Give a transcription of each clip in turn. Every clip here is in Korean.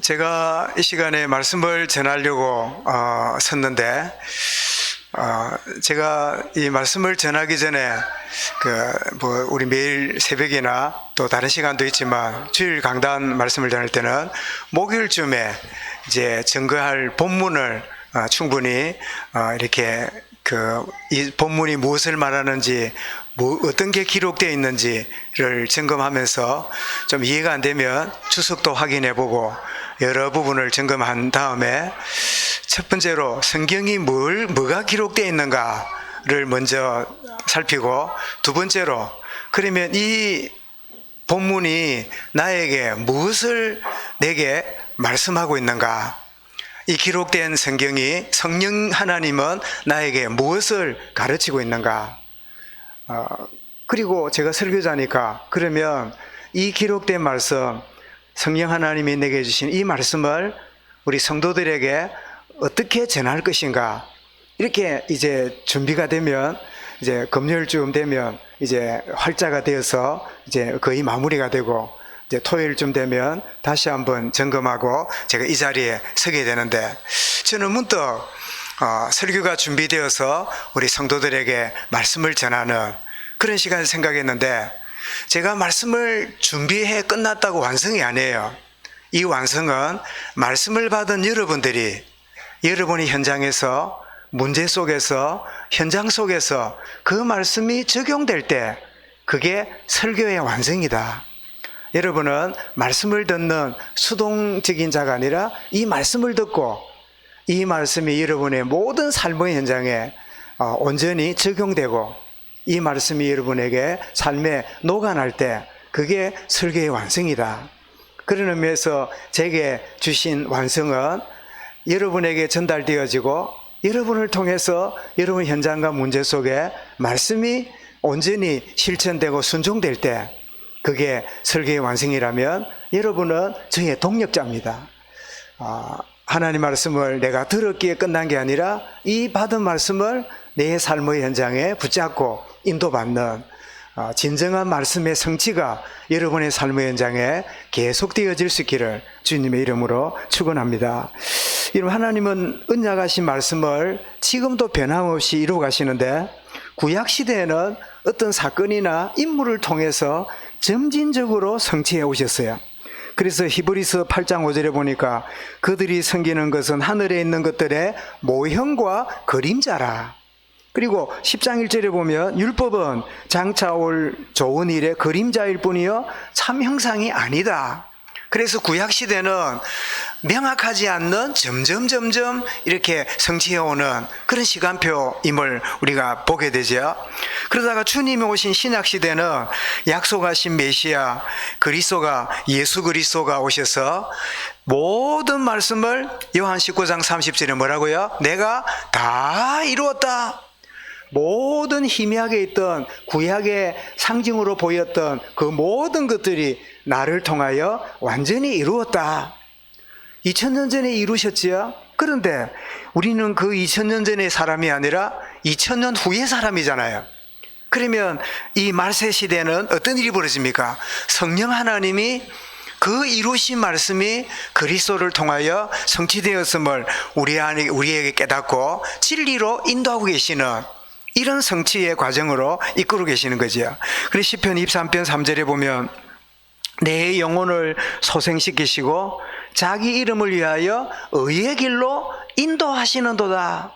제가 이 시간에 말씀을 전하려고 섰는데, 제가 이 말씀을 전하기 전에 우리 매일 새벽이나 또 다른 시간도 있지만 주일 강단 말씀을 전할 때는 목요일쯤에 이제 증거할 본문을 충분히 이렇게 이 본문이 무엇을 말하는지, 어떤 게 기록되어 있는지를 점검하면서 좀 이해가 안 되면 주석도 확인해 보고 여러 부분을 점검한 다음에 첫 번째로 성경이 뭐가 기록되어 있는가를 먼저 살피고, 두 번째로 그러면 이 본문이 나에게 무엇을 내게 말씀하고 있는가, 이 기록된 성경이 성령 하나님은 나에게 무엇을 가르치고 있는가. 그리고 제가 설교자니까 그러면 이 기록된 말씀, 성령 하나님이 내게 주신 이 말씀을 우리 성도들에게 어떻게 전할 것인가, 이렇게 이제 준비가 되면 이제 금요일쯤 되면 이제 활자가 되어서 이제 거의 마무리가 되고, 이제 토요일쯤 되면 다시 한번 점검하고 제가 이 자리에 서게 되는데, 저는 문득 설교가 준비되어서 우리 성도들에게 말씀을 전하는 그런 시간을 생각했는데, 제가 말씀을 준비해 끝났다고 완성이 아니에요. 이 완성은 말씀을 받은 여러분이 현장에서, 문제 속에서, 현장 속에서 그 말씀이 적용될 때 그게 설교의 완성이다. 여러분은 말씀을 듣는 수동적인 자가 아니라 이 말씀을 듣고 이 말씀이 여러분의 모든 삶의 현장에 온전히 적용되고 이 말씀이 여러분에게 삶에 녹아날 때 그게 설교의 완성이다. 그런 의미에서 제게 주신 완성은 여러분에게 전달되어지고 여러분을 통해서 여러분 현장과 문제 속에 말씀이 온전히 실천되고 순종될 때 그게 설교의 완성이라면 여러분은 저의 동력자입니다. 하나님 말씀을 내가 들었기에 끝난 게 아니라 이 받은 말씀을 내 삶의 현장에 붙잡고 인도받는 진정한 말씀의 성취가 여러분의 삶의 현장에 계속되어질 수 있기를 주님의 이름으로 축원합니다. 여러분, 하나님은 언약하신 말씀을 지금도 변함없이 이루어 가시는데, 구약시대에는 어떤 사건이나 인물을 통해서 점진적으로 성취해 오셨어요. 그래서 히브리서 8장 5절에 보니까 그들이 섬기는 것은 하늘에 있는 것들의 모형과 그림자라. 그리고 10장 1절에 보면 율법은 장차 올 좋은 일의 그림자일 뿐이요 참 형상이 아니다. 그래서 구약시대는 명확하지 않는 점점 이렇게 성취해오는 그런 시간표임을 우리가 보게 되죠. 그러다가 주님이 오신 신약시대는 약속하신 메시아 그리스도가, 예수 그리스도가 오셔서 모든 말씀을 요한 19장 30절에 뭐라고요? 내가 다 이루었다. 모든 희미하게 있던 구약의 상징으로 보였던 그 모든 것들이 나를 통하여 완전히 이루었다. 2000년 전에 이루셨지요? 그런데 우리는 그 2000년 전의 사람이 아니라 2000년 후의 사람이잖아요. 그러면 이 말세 시대는 어떤 일이 벌어집니까? 성령 하나님이 그 이루신 말씀이 그리스도를 통하여 성취되었음을 우리에게 깨닫고 진리로 인도하고 계시는 이런 성취의 과정으로 이끌고 계시는 거죠. 그래서 시편 23편 3절에 보면 내 영혼을 소생시키시고 자기 이름을 위하여 의의 길로 인도하시는도다.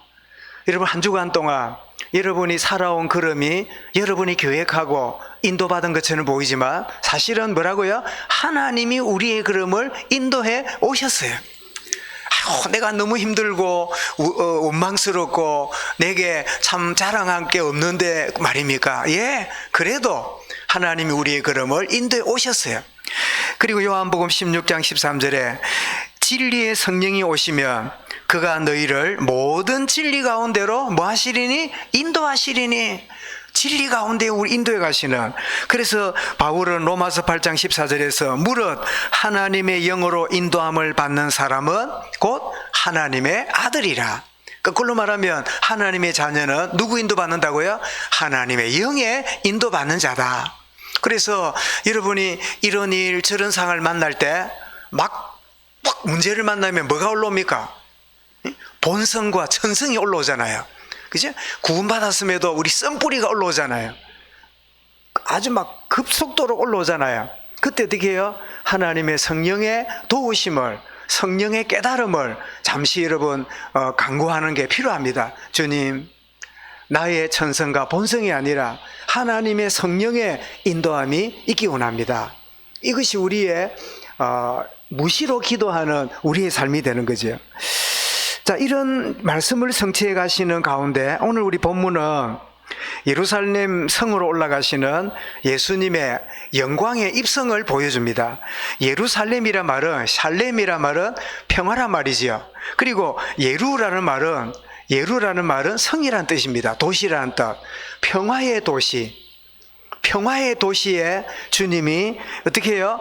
여러분, 한 주간 동안 여러분이 살아온 걸음이 여러분이 계획하고 인도받은 것처럼 보이지만 사실은 뭐라고요? 하나님이 우리의 걸음을 인도해 오셨어요. 내가 너무 힘들고 원망스럽고 내게 참 자랑할 게 없는데 말입니까? 예, 그래도 하나님이 우리의 걸음을 인도해 오셨어요. 그리고 요한복음 16장 13절에 진리의 성령이 오시면 그가 너희를 모든 진리 가운데로 뭐 하시리니? 인도하시리니. 진리 가운데 우리 인도해 가시는. 그래서 바울은 로마서 8장 14절에서 무릇 하나님의 영으로 인도함을 받는 사람은 곧 하나님의 아들이라. 거꾸로 말하면 하나님의 자녀는 누구 인도받는다고요? 하나님의 영에 인도받는 자다. 그래서 여러분이 이런 일 저런 상을 만날 때 막 막 문제를 만나면 뭐가 올라옵니까? 본성과 천성이 올라오잖아요. 그죠? 구원받았음에도 우리 썬뿌리가 올라오잖아요. 아주 막 급속도로 올라오잖아요. 그때 어떻게 해요? 하나님의 성령의 도우심을, 성령의 깨달음을 잠시 여러분 간구하는 게 필요합니다. 주님, 나의 천성과 본성이 아니라 하나님의 성령의 인도함이 있기 원합니다. 이것이 우리의 무시로 기도하는 우리의 삶이 되는 거죠. 자, 이런 말씀을 성취해 가시는 가운데 오늘 우리 본문은 예루살렘 성으로 올라가시는 예수님의 영광의 입성을 보여줍니다. 예루살렘이란 말은, 샬렘이란 말은 평화란 말이지요. 그리고 예루라는 말은 성이란 뜻입니다. 도시라는 뜻. 평화의 도시. 평화의 도시에 주님이 어떻게 해요?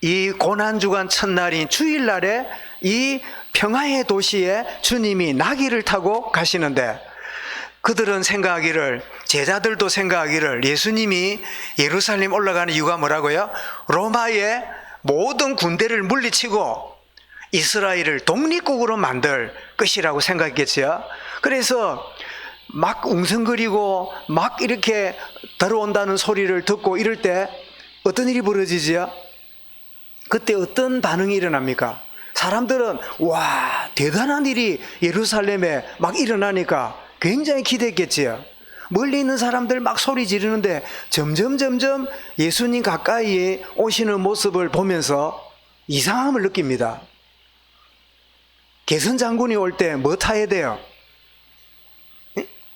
이 고난주간 첫날인 주일날에 이 평화의 도시에 주님이 나귀를 타고 가시는데, 그들은 생각하기를, 제자들도 생각하기를 예수님이 예루살렘 올라가는 이유가 뭐라고요? 로마의 모든 군대를 물리치고 이스라엘을 독립국으로 만들 것이라고 생각했겠지요. 그래서 막 웅성거리고 막 이렇게 들어온다는 소리를 듣고 이럴 때 어떤 일이 벌어지지요? 그때 어떤 반응이 일어납니까? 사람들은 와, 대단한 일이 예루살렘에 막 일어나니까 굉장히 기대했겠지요. 멀리 있는 사람들 막 소리 지르는데 점점 예수님 가까이에 오시는 모습을 보면서 이상함을 느낍니다. 개선 장군이 올 때 뭐 타야 돼요?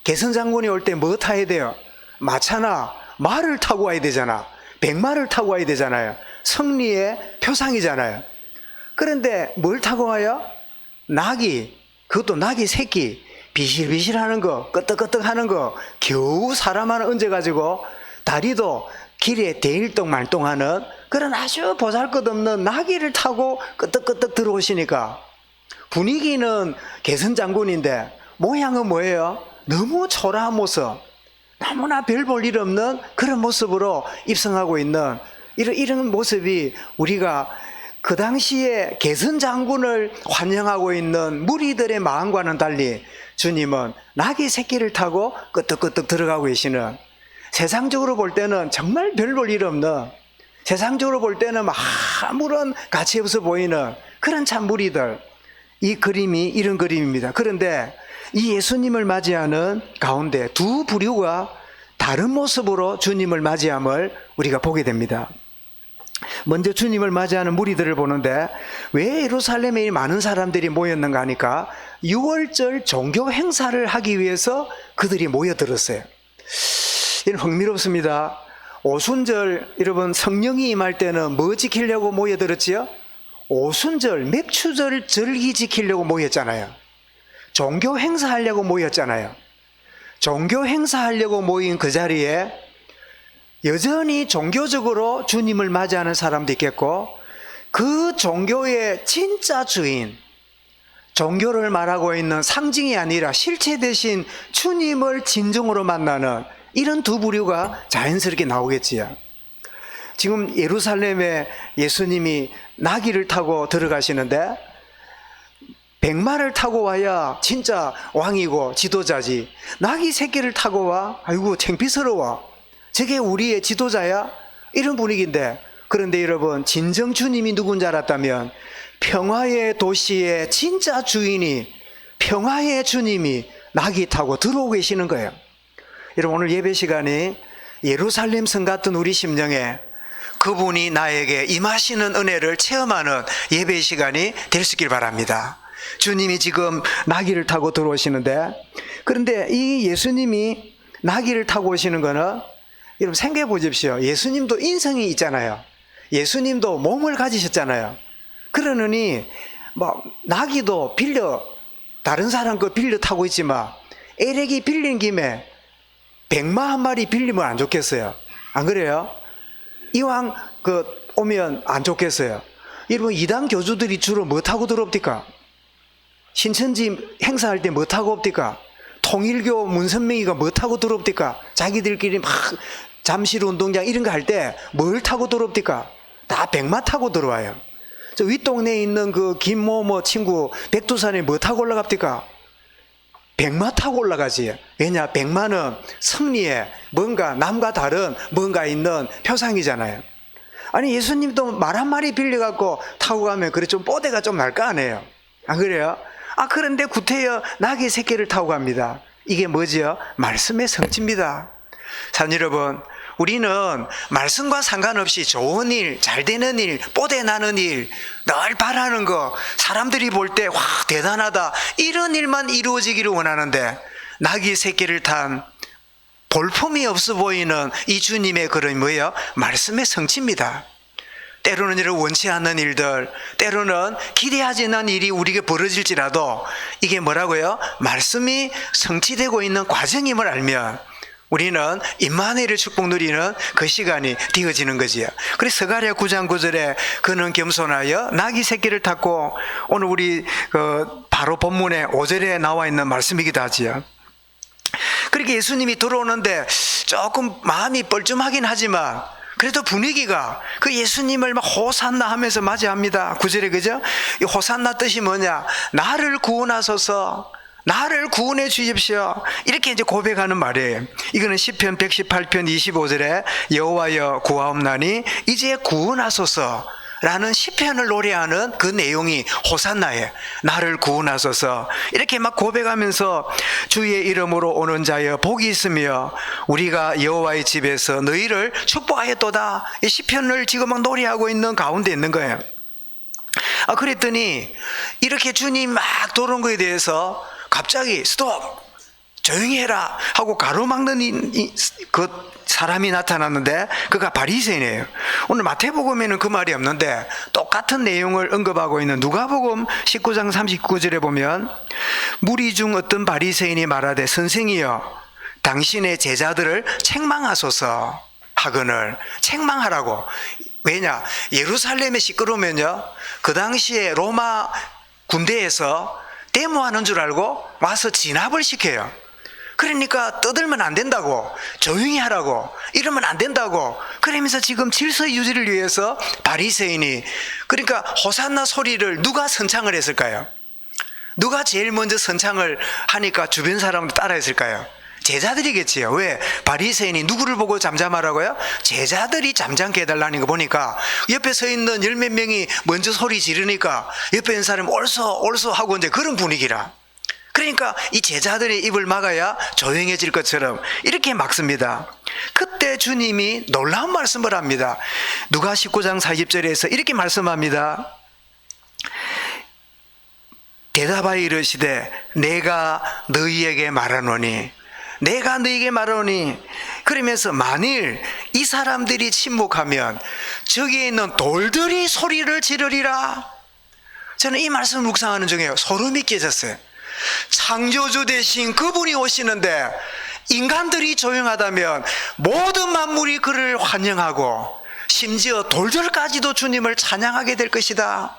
개선 장군이 올 때 뭐 타야 돼요? 마차나 말을 타고 와야 되잖아. 백마를 타고 와야 되잖아요. 승리의 표상이잖아요. 그런데 뭘 타고 와요? 나귀, 그것도 나귀 새끼, 비실비실하는 거, 끄떡끄떡하는 거, 겨우 사람 하나 얹어가지고 다리도 길에 대일동말동하는 그런 아주 보잘것없는 나귀를 타고 끄떡끄떡 들어오시니까 분위기는 개선 장군인데 모양은 뭐예요? 너무 초라한 모습, 너무나 별 볼 일 없는 그런 모습으로 입성하고 있는 이런 모습이 우리가 그 당시에 개선 장군을 환영하고 있는 무리들의 마음과는 달리 주님은 나귀 새끼를 타고 끄떡끄떡 들어가고 계시는, 세상적으로 볼 때는 정말 별 볼 일 없는, 세상적으로 볼 때는 아무런 가치 없어 보이는 그런 참 무리들, 이 그림이 이런 그림입니다. 그런데 이 예수님을 맞이하는 가운데 두 부류가 다른 모습으로 주님을 맞이함을 우리가 보게 됩니다. 먼저 주님을 맞이하는 무리들을 보는데 왜 예루살렘에 많은 사람들이 모였는가 하니까 6월절 종교 행사를 하기 위해서 그들이 모여들었어요. 이는 흥미롭습니다. 오순절, 여러분 성령이 임할 때는 뭐 지키려고 모여들었지요? 오순절, 맥추절 절기 지키려고 모였잖아요. 종교 행사하려고 모였잖아요. 종교 행사하려고 모인 그 자리에 여전히 종교적으로 주님을 맞이하는 사람도 있겠고, 그 종교의 진짜 주인, 종교를 말하고 있는 상징이 아니라 실체 대신 주님을 진정으로 만나는 이런 두 부류가 자연스럽게 나오겠지요. 지금 예루살렘에 예수님이 나귀를 타고 들어가시는데 백마를 타고 와야 진짜 왕이고 지도자지, 나귀 새끼를 타고 와? 아이고 창피스러워. 저게 우리의 지도자야? 이런 분위기인데, 그런데 여러분 진정 주님이 누군지 알았다면 평화의 도시의 진짜 주인이, 평화의 주님이 나귀 타고 들어오고 계시는 거예요. 여러분 오늘 예배 시간이 예루살렘 성 같은 우리 심령에 그분이 나에게 임하시는 은혜를 체험하는 예배 시간이 될 수 있길 바랍니다. 주님이 지금 나귀를 타고 들어오시는데, 그런데 이 예수님이 나귀를 타고 오시는 거는, 여러분 생각해 보십시오. 예수님도 인성이 있잖아요. 예수님도 몸을 가지셨잖아요. 그러느니 나귀도 다른 사람 거 빌려 타고 있지만 에렉이 빌린 김에 백마 한 마리 빌리면 안 좋겠어요? 안 그래요? 이왕 오면 안 좋겠어요? 여러분 이단 교주들이 주로 뭐 타고 들어옵니까? 신천지 행사할 때 뭐 타고 옵니까? 통일교 문선명이가 뭐 타고 들어옵니까? 자기들끼리 막 잠실 운동장 이런 거 할 때 뭘 타고 들어옵니까? 다 백마 타고 들어와요. 저 윗동네에 있는 그 김모모 친구 백두산에 뭐 타고 올라갑니까? 백마 타고 올라가지. 왜냐? 백마는 승리에 뭔가 남과 다른 뭔가 있는 표상이잖아요. 아니 예수님도 말 한 마리 빌려갖고 타고 가면 그래 좀 뽀대가 좀 날 거 아니에요. 안 그래요? 그런데 구태여 낙이 새끼를 타고 갑니다. 이게 뭐지요? 말씀의 성취입니다. 자, 여러분, 우리는 말씀과 상관없이 좋은 일, 잘 되는 일, 뽀대 나는 일, 늘 바라는 거, 사람들이 볼 때 와 대단하다 이런 일만 이루어지기를 원하는데 낙이 새끼를 탄 볼품이 없어 보이는 이 주님의 그런 뭐예요? 말씀의 성취입니다. 때로는 이를 원치 않는 일들, 때로는 기대하지 않는 일이 우리에게 벌어질지라도 이게 뭐라고요? 말씀이 성취되고 있는 과정임을 알면 우리는 임마누엘의 축복 누리는 그 시간이 되어지는 거지요. 그래서 스가랴 9장 9절에 그는 겸손하여 낙이 새끼를 탔고, 오늘 우리 바로 본문에 5절에 나와 있는 말씀이기도 하지요. 그렇게 예수님이 들어오는데 조금 마음이 뻘쭘하긴 하지만 그래도 분위기가 그 예수님을 막 호산나 하면서 맞이합니다. 9절에 그죠? 이 호산나 뜻이 뭐냐? 나를 구원하소서, 나를 구원해 주십시오. 이렇게 이제 고백하는 말이에요. 이거는 시편 118편 25절에 여호와여 구하옵나니 이제 구원하소서 라는 시편을 노래하는 그 내용이 호산나에 나를 구원하소서 이렇게 막 고백하면서 주의 이름으로 오는 자여 복이 있으며 우리가 여호와의 집에서 너희를 축복하였도다. 이 시편을 지금 막 노래하고 있는 가운데 있는 거예요. 그랬더니 이렇게 주님 막 들어온 거에 대해서 갑자기 스톱! 조용히 해라! 하고 가로막는 그 사람이 나타났는데 그가 바리새인이에요. 오늘 마태복음에는 그 말이 없는데 똑같은 내용을 언급하고 있는 누가복음 19장 39절에 보면 무리 중 어떤 바리새인이 말하되 선생이여 당신의 제자들을 책망하소서 하거늘. 책망하라고. 왜냐? 예루살렘에 시끄러우면요 그 당시에 로마 군대에서 데모하는 줄 알고 와서 진압을 시켜요. 그러니까 떠들면 안 된다고, 조용히 하라고, 이러면 안 된다고. 그러면서 지금 질서 유지를 위해서 바리새인이, 그러니까 호산나 소리를 누가 선창을 했을까요? 누가 제일 먼저 선창을 하니까 주변 사람도 따라 했을까요? 제자들이겠지요. 왜? 바리새인이 누구를 보고 잠잠하라고요? 제자들이 잠잠게 해달라는 거 보니까 옆에 서 있는 열 몇 명이 먼저 소리 지르니까 옆에 있는 사람이 옳소 하고 이제 그런 분위기라. 그러니까 이 제자들의 입을 막아야 조용해질 것처럼 이렇게 막습니다. 그때 주님이 놀라운 말씀을 합니다. 누가 19장 40절에서 이렇게 말씀합니다. 대답하여 이르시되 내가 너희에게 말하노니, 내가 너희에게 말하노니, 그러면서 만일 이 사람들이 침묵하면 저기에 있는 돌들이 소리를 지르리라. 저는 이 말씀을 묵상하는 중에 소름이 끼쳤어요. 창조주 되신 그분이 오시는데 인간들이 조용하다면 모든 만물이 그를 환영하고 심지어 돌들까지도 주님을 찬양하게 될 것이다.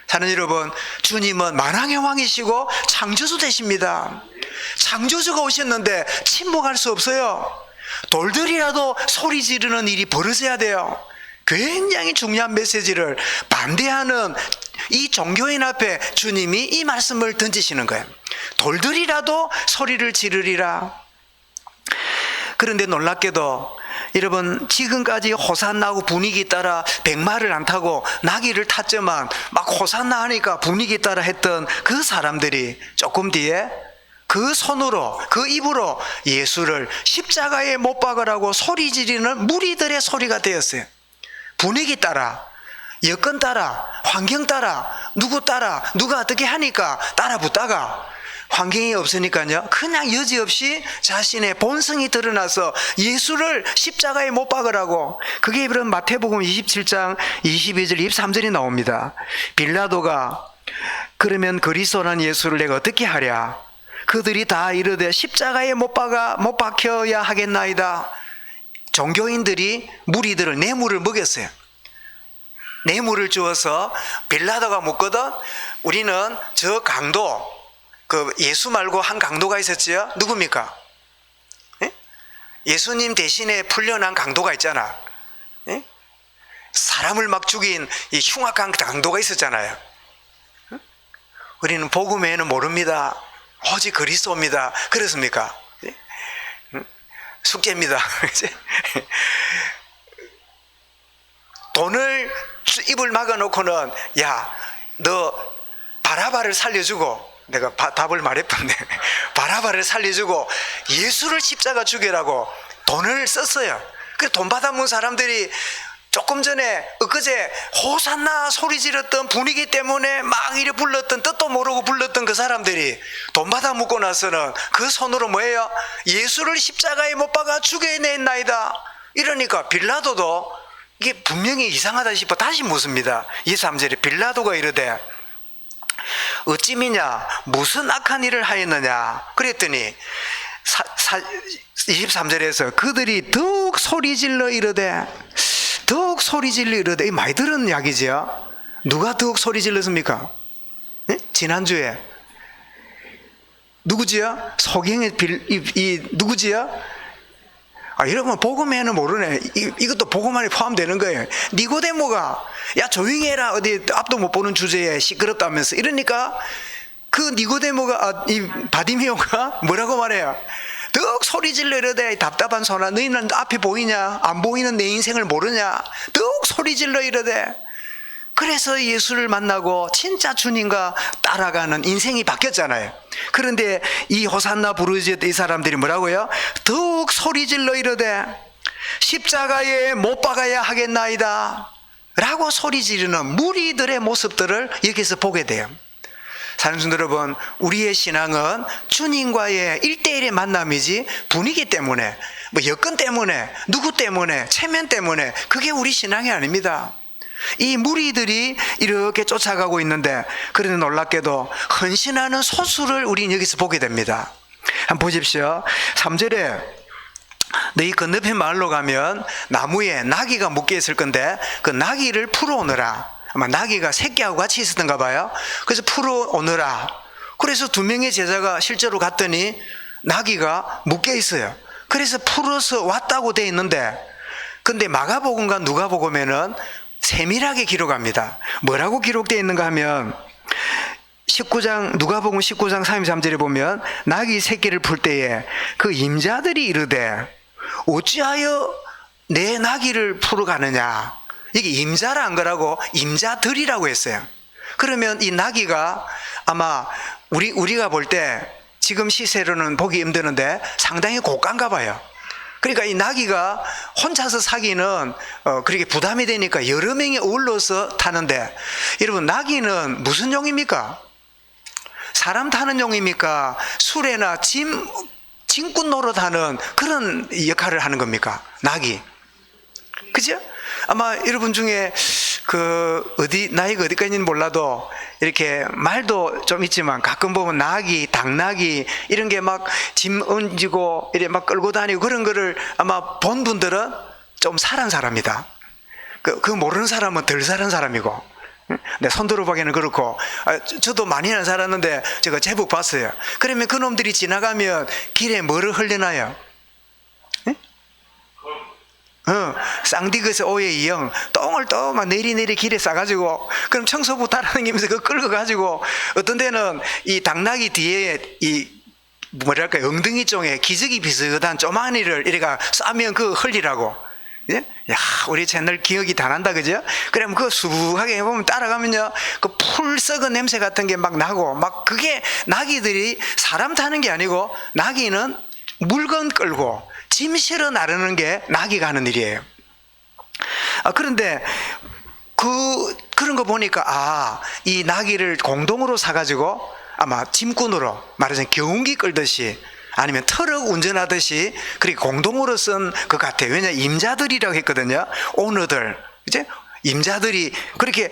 사는 여러분, 주님은 만왕의 왕이시고 창조주 되십니다. 창조주가 오셨는데 침묵할 수 없어요. 돌들이라도 소리 지르는 일이 벌어져야 돼요. 굉장히 중요한 메시지를 반대하는 이 종교인 앞에 주님이 이 말씀을 던지시는 거예요. 돌들이라도 소리를 지르리라. 그런데 놀랍게도 여러분, 지금까지 호산나고 분위기 따라 백마를 안 타고 나귀를 탔지만 막 호산나 하니까 분위기 따라 했던 그 사람들이 조금 뒤에 그 손으로, 그 입으로 예수를 십자가에 못 박으라고 소리 지르는 무리들의 소리가 되었어요. 분위기 따라, 여건 따라, 환경 따라, 누구 따라, 누가 어떻게 하니까 따라 붙다가 환경이 없으니까요 그냥 여지없이 자신의 본성이 드러나서 예수를 십자가에 못 박으라고. 그게 그런 마태복음 27장 22절 23절이 나옵니다. 빌라도가 그러면 그리스도라는 예수를 내가 어떻게 하랴? 그들이 다 이르되 십자가에 못 박혀야 하겠나이다. 종교인들이 무리들을 뇌물을 먹였어요. 뇌물을 주어서 빌라도가 묻거든. 우리는 저 강도, 그 예수 말고 한 강도가 있었지요. 누굽니까? 예? 예수님 대신에 풀려난 강도가 있잖아. 예? 사람을 막 죽인 이 흉악한 강도가 있었잖아요. 우리는 복음 외에는 모릅니다. 오직 그리스도입니다. 그렇습니까? 숙제입니다. 돈을 입을 막아놓고는 야, 너 바라바를 살려주고, 내가 답을 말했던데 바라바를 살려주고 예수를 십자가 죽이라고 돈을 썼어요. 그래서 돈 받아먹은 사람들이 조금 전에 엊그제 호산나 소리 지렀던 분위기 때문에 막 이래 불렀던, 뜻도 모르고 불렀던 그 사람들이 돈 받아 묻고 나서는 그 손으로 뭐예요? 예수를 십자가에 못 박아 죽여내나이다. 이러니까 빌라도도 이게 분명히 이상하다 싶어 다시 묻습니다. 23절에 빌라도가 이르되 어찌 미냐 무슨 악한 일을 하였느냐 그랬더니 23절에서 그들이 더욱 소리질러 이르되, 더욱 소리질러 이르되, 이 많이 들은 이야기죠. 누가 더욱 소리질렀습니까? 네? 지난주에 누구지요? 소경의 누구지요? 여러분 복음에는 모르네. 이것도 복음 안에 포함되는 거예요. 니고데모가 야 조용히 해라, 어디 앞도 못 보는 주제에 시끄럽다면서 이러니까 그 니고데모가 이 바디메오가 뭐라고 말해요? 더욱 소리질러 이르되 답답한 소나 너희는 앞에 보이냐? 안 보이는 내 인생을 모르냐? 더욱 소리질러 이르되. 그래서 예수를 만나고 진짜 주님과 따라가는 인생이 바뀌었잖아요. 그런데 이 호산나 부르짖었던 이 사람들이 뭐라고요? 더욱 소리질러 이르되 십자가에 못 박아야 하겠나이다 라고 소리지르는 무리들의 모습들을 여기서 보게 돼요. 사랑하는 성도 여러분, 우리의 신앙은 주님과의 1대1의 만남이지 분위기 때문에, 뭐 여건 때문에, 누구 때문에, 체면 때문에 그게 우리 신앙이 아닙니다. 이 무리들이 이렇게 쫓아가고 있는데, 그런데 놀랍게도 헌신하는 소수를 우리는 여기서 보게 됩니다. 한번 보십시오. 3절에 너희 건너편 마을로 가면 나무에 나귀가 묶여 있을 건데 그 나귀를 풀어오너라. 아마 나귀가 새끼하고 같이 있었던가 봐요. 그래서 풀어오느라. 그래서 2명의 제자가 실제로 갔더니 나귀가 묶여 있어요. 그래서 풀어서 왔다고 돼 있는데, 근데 마가복음과 누가복음에는 세밀하게 기록합니다. 뭐라고 기록되어 있는가 하면 19장, 누가복음 19장 33절에 보면 나귀 새끼를 풀 때에 그 임자들이 이르되 어찌하여 내 나귀를 풀어 가느냐. 이게 임자라 한 거라고 임자들이라고 했어요. 그러면 이 나귀가 아마 우리가 볼 때 지금 시세로는 보기 힘드는데 상당히 고가인가 봐요. 그러니까 이 나귀가 혼자서 사기는 그렇게 부담이 되니까 여러 명이 어울러서 타는데, 여러분 나귀는 무슨 용입니까? 사람 타는 용입니까? 수레나 짐꾼 노릇하는 그런 역할을 하는 겁니까? 나귀. 그죠? 아마 여러분 중에 나이가 어디까지는 몰라도 이렇게 말도 좀 있지만 가끔 보면 나귀, 당나귀 이런 게 막 짐 얹고 이렇게 막 끌고 다니고 그런 거를 아마 본 분들은 좀 살한 사람이다. 그 모르는 사람은 덜 살은 사람이고. 내 손 들어보기에는 그렇고, 저도 많이는 살았는데 제가 제법 봤어요. 그러면 그놈들이 지나가면 길에 뭐를 흘려놔요? 쌍디그스 오해 이형 똥을 또 막 내리 길에 싸가지고, 그럼 청소부 따라다니면서 그거 끌고가지고, 어떤 데는 이 당나귀 뒤에 뭐랄까 엉덩이 쪽에 기저귀 비슷한 쪼마니를 이래가 싸면 그거 흘리라고. 예? 야, 우리 채널 기억이 다 난다, 그죠? 그러면 그거 수북하게 해보면 따라가면요, 그 풀 썩은 냄새 같은 게 막 나고, 막 그게 나귀들이 사람 타는 게 아니고, 나귀는 물건 끌고 짐 실어 나르는 게 나귀가 하는 일이에요. 그런데 그런 거 보니까 이 나귀를 공동으로 사가지고 아마 짐꾼으로 말하자면 경운기 끌듯이 아니면 트럭 운전하듯이 그렇게 공동으로 쓴 것 같아요. 왜냐 임자들이라고 했거든요. 오너들, 이제 임자들이 그렇게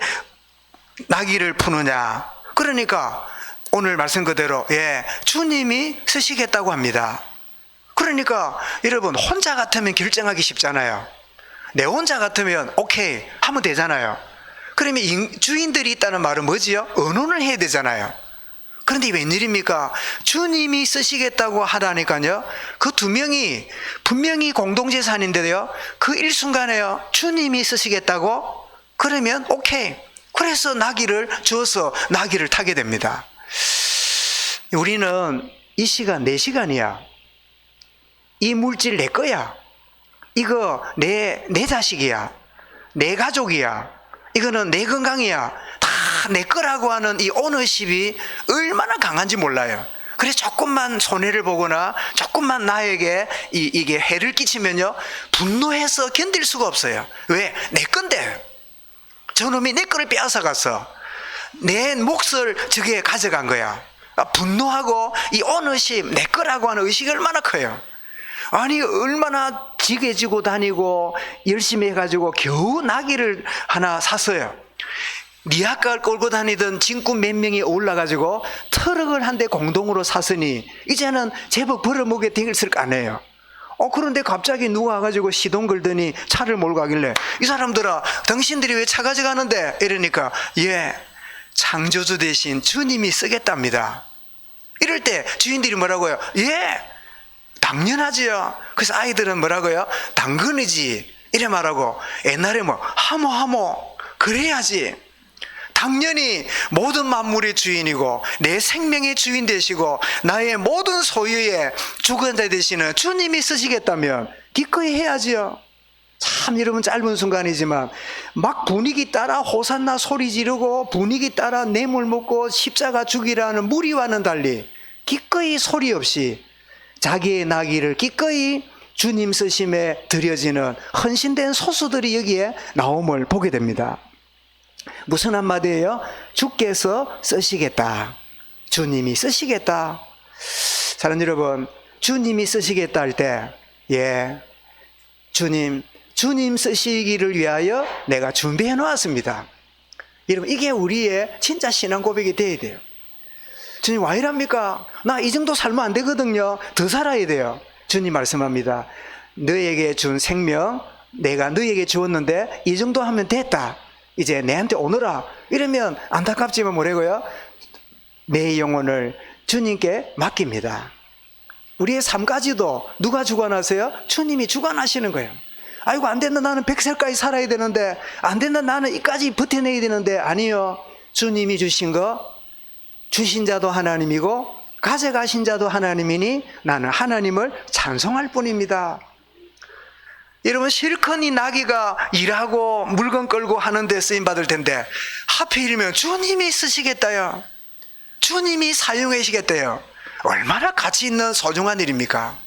나귀를 푸느냐. 그러니까 오늘 말씀 그대로 주님이 쓰시겠다고 합니다. 그러니까 여러분 혼자 같으면 결정하기 쉽잖아요. 내 혼자 같으면 오케이 하면 되잖아요. 그러면 주인들이 있다는 말은 뭐지요? 의논을 해야 되잖아요. 그런데 웬일입니까? 주님이 쓰시겠다고 하다니까요. 그 두 명이 분명히 공동재산인데요. 그 일순간에요. 주님이 쓰시겠다고? 그러면 오케이. 그래서 나귀를 주어서 나귀를 타게 됩니다. 우리는 이 시간 내 시간이야. 이 물질 내 거야. 이거 내 자식이야. 내 가족이야. 이거는 내 건강이야. 다 내 거라고 하는 이 오너십이 얼마나 강한지 몰라요. 그래서 조금만 손해를 보거나 조금만 나에게 이게 해를 끼치면요, 분노해서 견딜 수가 없어요. 왜? 내 건데. 저놈이 내 거를 빼앗아 갔어. 내 몫을 저게 가져간 거야. 분노하고 이 오너십, 내 거라고 하는 의식이 얼마나 커요. 아니 얼마나 지게 지고 다니고 열심히 해가지고 겨우 나귀를 하나 샀어요. 리아까를 끌고 다니던 진꾼 몇 명이 올라가지고 트럭을 한 대 공동으로 샀으니 이제는 제법 벌어먹게 되었을 거 아니에요. 그런데 갑자기 누가 와가지고 시동 걸더니 차를 몰고 가길래, 이 사람들아 당신들이 왜 차 가져가는데? 이러니까, 예, 창조주 대신 주님이 쓰겠답니다. 이럴 때 주인들이 뭐라고요? 예, 당연하지요. 그래서 아이들은 뭐라고요? 당근이지 이래 말하고, 옛날에 뭐 하모 그래야지. 당연히 모든 만물의 주인이고 내 생명의 주인 되시고 나의 모든 소유의 주권자 되시는 주님이 쓰시겠다면 기꺼이 해야지요. 참 여러분, 짧은 순간이지만 막 분위기 따라 호산나 소리 지르고 분위기 따라 뇌물 먹고 십자가 죽이라는 무리와는 달리 기꺼이 소리 없이 자기의 나귀를 기꺼이 주님 쓰심에 드려지는 헌신된 소수들이 여기에 나옴을 보게 됩니다. 무슨 한마디예요? 주께서 쓰시겠다. 주님이 쓰시겠다. 사랑하는 여러분, 주님이 쓰시겠다 할 때, 예, 주님 쓰시기를 위하여 내가 준비해 놓았습니다. 여러분, 이게 우리의 진짜 신앙 고백이 돼야 돼요. 주님, 왜 이랍니까? 나 이 정도 살면 안 되거든요. 더 살아야 돼요. 주님 말씀합니다. 너에게 준 생명 내가 너에게 주었는데 이 정도 하면 됐다. 이제 내한테 오너라. 이러면 안타깝지만 뭐라고요? 내 영혼을 주님께 맡깁니다. 우리의 삶까지도 누가 주관하세요? 주님이 주관하시는 거예요. 아이고, 안 된다, 나는 100살까지 살아야 되는데, 안 된다, 나는 이까지 버텨내야 되는데. 아니요, 주님이 주신 거, 주신 자도 하나님이고 가져가신 자도 하나님이니 나는 하나님을 찬송할 뿐입니다. 여러분, 실컷 이 나귀가 일하고 물건 끌고 하는 데 쓰임받을 텐데 하필이면 주님이 쓰시겠다요. 주님이 사용하시겠대요. 얼마나 가치 있는 소중한 일입니까?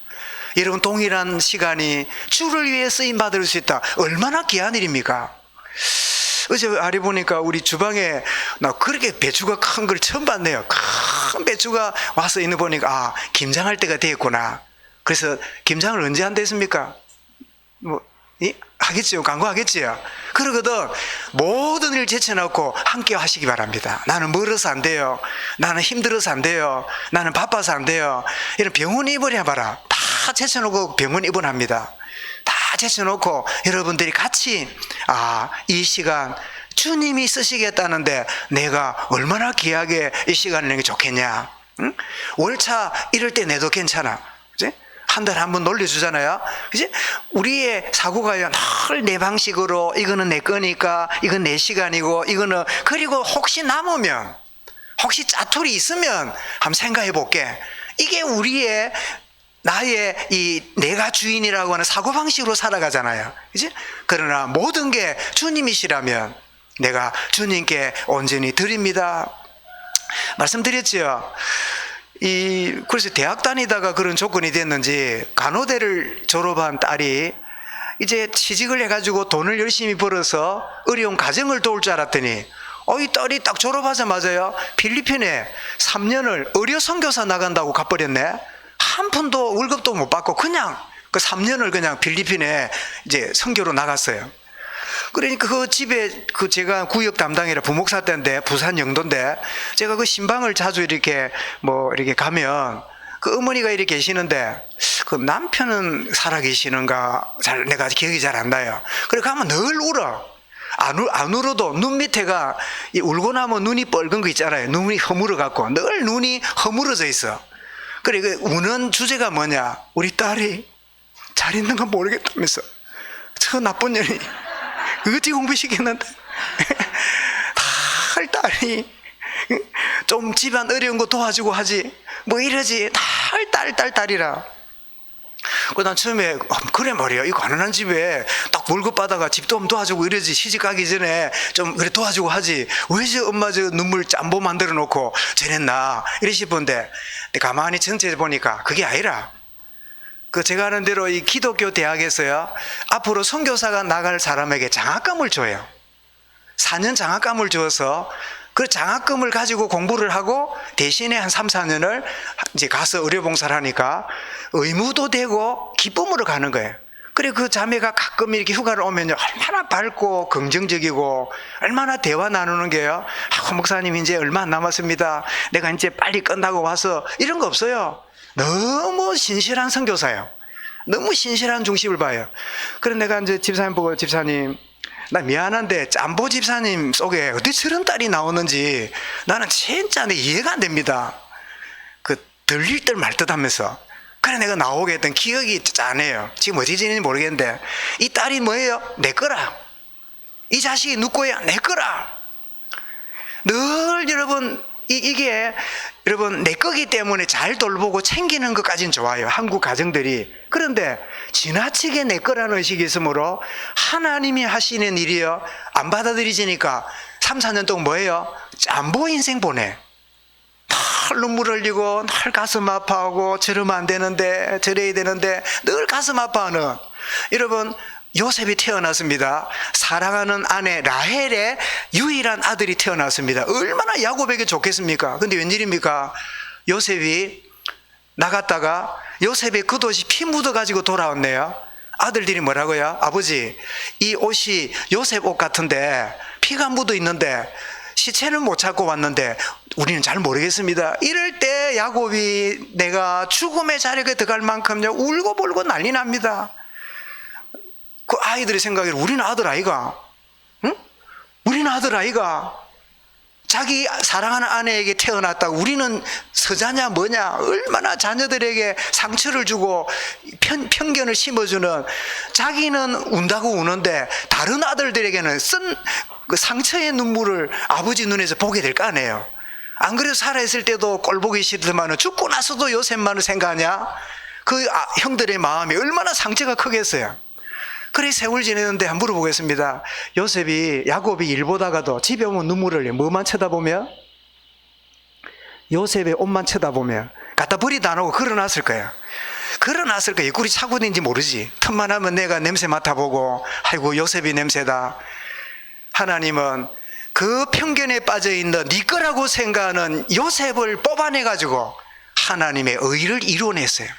여러분, 동일한 시간이 주를 위해 쓰임받을 수 있다. 얼마나 귀한 일입니까? 어제 아래 보니까 우리 주방에 나 그렇게 배추가 큰 걸 처음 봤네요. 큰 배추가 와서 있는 보니까 김장할 때가 되었구나. 그래서 김장을 언제 한댔습니까? 하겠지요. 광고하겠지요. 그러거든 모든 일 제쳐놓고 함께 하시기 바랍니다. 나는 멀어서 안 돼요. 나는 힘들어서 안 돼요. 나는 바빠서 안 돼요. 이런 병원 입원해봐라. 다 제쳐놓고 병원 입원합니다. 다 제쳐놓고 여러분들이 같이 이 시간 주님이 쓰시겠다는데 내가 얼마나 귀하게 이 시간을 내는 게 좋겠냐. 응? 월차 이럴 때 내도 괜찮아. 그치? 한 달에 한 번 놀려주잖아요. 그치? 우리의 사고가요, 늘 내 방식으로 이거는 내 거니까 이건 내 시간이고 이거는, 그리고 혹시 남으면, 혹시 짜투리 있으면 한번 생각해 볼게. 이게 우리의 나의 이 내가 주인이라고 하는 사고방식으로 살아가잖아요. 그치? 그러나 모든 게 주님이시라면 내가 주님께 온전히 드립니다. 말씀드렸죠. 그래서 대학 다니다가 그런 조건이 됐는지 간호대를 졸업한 딸이 이제 취직을 해가지고 돈을 열심히 벌어서 어려운 가정을 도울 줄 알았더니 이 딸이 딱 졸업하자마자요, 필리핀에 3년을 의료 선교사 나간다고 가버렸네. 한 푼도 월급도 못 받고 그냥 그 3년을 그냥 필리핀에 이제 선교로 나갔어요. 그러니까 그 집에 제가 구역 담당이라 부목사 때인데 부산 영도인데 제가 그 신방을 자주 이렇게 이렇게 가면 그 어머니가 이렇게 계시는데 그 남편은 살아 계시는가 내가 기억이 잘 안 나요. 그래 가면 늘 울어. 안 울어도 눈 밑에가 울고 나면 눈이 뻘건 거 있잖아요. 눈이 허물어 갖고 늘 눈이 허물어져 있어. 그래 그 우는 주제가 뭐냐? 우리 딸이 잘 있는가 모르겠다면서 저 나쁜 년이 어디 공부시켰는데 딸이 좀 집안 어려운 거 도와주고 하지 뭐 이러지 딸이라. 난 처음에 그래 말이야 이 가난한 집에 딱 월급 받아가 집도 좀 도와주고 이러지 시집 가기 전에 좀 그래 도와주고 하지 왜 저 엄마 저 눈물 짬보 만들어 놓고 저랬나 이래 싶은데 가만히 전체 보니까 그게 아니라 그 제가 아는 대로 이 기독교 대학에서요 앞으로 선교사가 나갈 사람에게 장학금을 줘요. 4년 장학금을 줘서 그 장학금을 가지고 공부를 하고 대신에 한 3, 4년을 이제 가서 의료봉사를 하니까 의무도 되고 기쁨으로 가는 거예요. 그래 그 자매가 가끔 이렇게 휴가를 오면요 얼마나 밝고 긍정적이고 얼마나 대화 나누는 게요. 목사님 이제 얼마 안 남았습니다. 내가 이제 빨리 끝나고 와서 이런 거 없어요. 너무 신실한 선교사예요. 너무 신실한 중심을 봐요. 그래 내가 이제 집사님 보고 집사님 나 미안한데 짬보 집사님 속에 어디 저런 딸이 나오는지 나는 진짜 이해가 안 됩니다. 그 들릴 듯 말 듯 하면서 그래 내가 나오게 했던 기억이 짠해요. 지금 어디 지는지 모르겠는데 이 딸이 뭐예요? 내 거라. 이 자식이 누구야? 내 거라. 늘 여러분 이게 여러분 내 거기 때문에 잘 돌보고 챙기는 것까지는 좋아요. 한국 가정들이. 그런데 지나치게 내 거라는 의식이 있으므로 하나님이 하시는 일이요 안 받아들이지니까 3, 4년 동안 뭐예요? 짬보 인생 보내. 늘 눈물 흘리고 늘 가슴 아파하고 저러면 안 되는데 저래야 되는데 늘 가슴 아파하는 여러분 요셉이 태어났습니다. 사랑하는 아내 라헬의 유일한 아들이 태어났습니다. 얼마나 야곱에게 좋겠습니까? 근데 웬일입니까? 요셉이 나갔다가 요셉의 겉옷이 피 묻어가지고 돌아왔네요. 아들들이 뭐라고요? 아버지 이 옷이 요셉 옷 같은데 피가 묻어 있는데 시체는 못 찾고 왔는데 우리는 잘 모르겠습니다. 이럴 때 야곱이 내가 죽음의 자리에 들어갈 만큼요 울고불고 난리 납니다. 그 아이들의 생각에 우리는 아들 아이가? 응? 우리는 아들 아이가? 자기 사랑하는 아내에게 태어났다고 우리는 서자냐 뭐냐 얼마나 자녀들에게 상처를 주고 편견을 심어주는 자기는 운다고 우는데 다른 아들들에게는 쓴 그 상처의 눈물을 아버지 눈에서 보게 될 거 아니에요. 안 그래도 살아있을 때도 꼴보기 싫더만 죽고 나서도 요셉만을 생각하냐? 그 형들의 마음이 얼마나 상처가 크겠어요. 그래 세월 지내는데 한번 물어보겠습니다. 요셉이 야곱이 일 보다가도 집에 오면 눈물을 흘려. 뭐만 쳐다보며? 요셉의 옷만 쳐다보며 갖다 버리도 안 하고 걸어놨을 거예요. 걸어놨을 거예요. 꿀이 차고 있는지 모르지. 틈만 하면 내가 냄새 맡아보고 아이고 요셉이 냄새다. 하나님은 그 편견에 빠져있는 네 거라고 생각하는 요셉을 뽑아내가지고 하나님의 의를 이루어냈어요.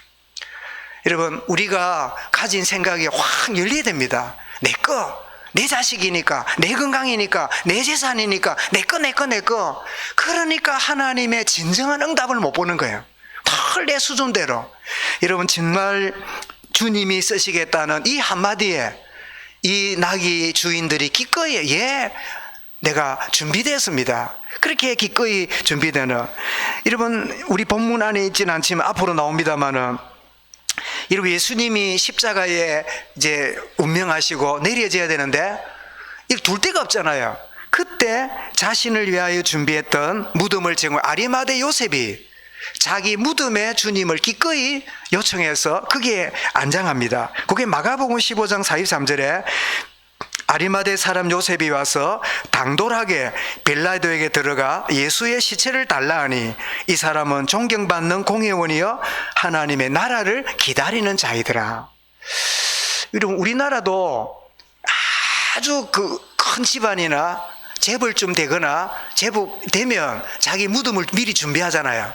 여러분 우리가 가진 생각이 확 열려야 됩니다. 내 거, 내 자식이니까, 내 건강이니까, 내 재산이니까 내 거. 그러니까 하나님의 진정한 응답을 못 보는 거예요. 늘 내 수준대로. 여러분 정말 주님이 쓰시겠다는 이 한마디에 이 나귀 주인들이 기꺼이 내가 준비됐습니다. 그렇게 기꺼이 준비되는. 여러분 우리 본문 안에 있지는 않지만 앞으로 나옵니다마는 여러분 예수님이 십자가에 이제 운명하시고 내려져야 되는데 이걸 둘 데가 없잖아요. 그때 자신을 위하여 준비했던 무덤을 제공 아리마대 요셉이 자기 무덤에 주님을 기꺼이 요청해서 거기에 안장합니다. 그게 마가복음 15장 43절에 아리마대 사람 요셉이 와서 당돌하게 빌라도에게 들어가 예수의 시체를 달라 하니 이 사람은 존경받는 공회원이여 하나님의 나라를 기다리는 자이더라. 여러분 우리나라도 아주 그 큰 집안이나 재벌쯤 되거나 제법 되면 자기 무덤을 미리 준비하잖아요.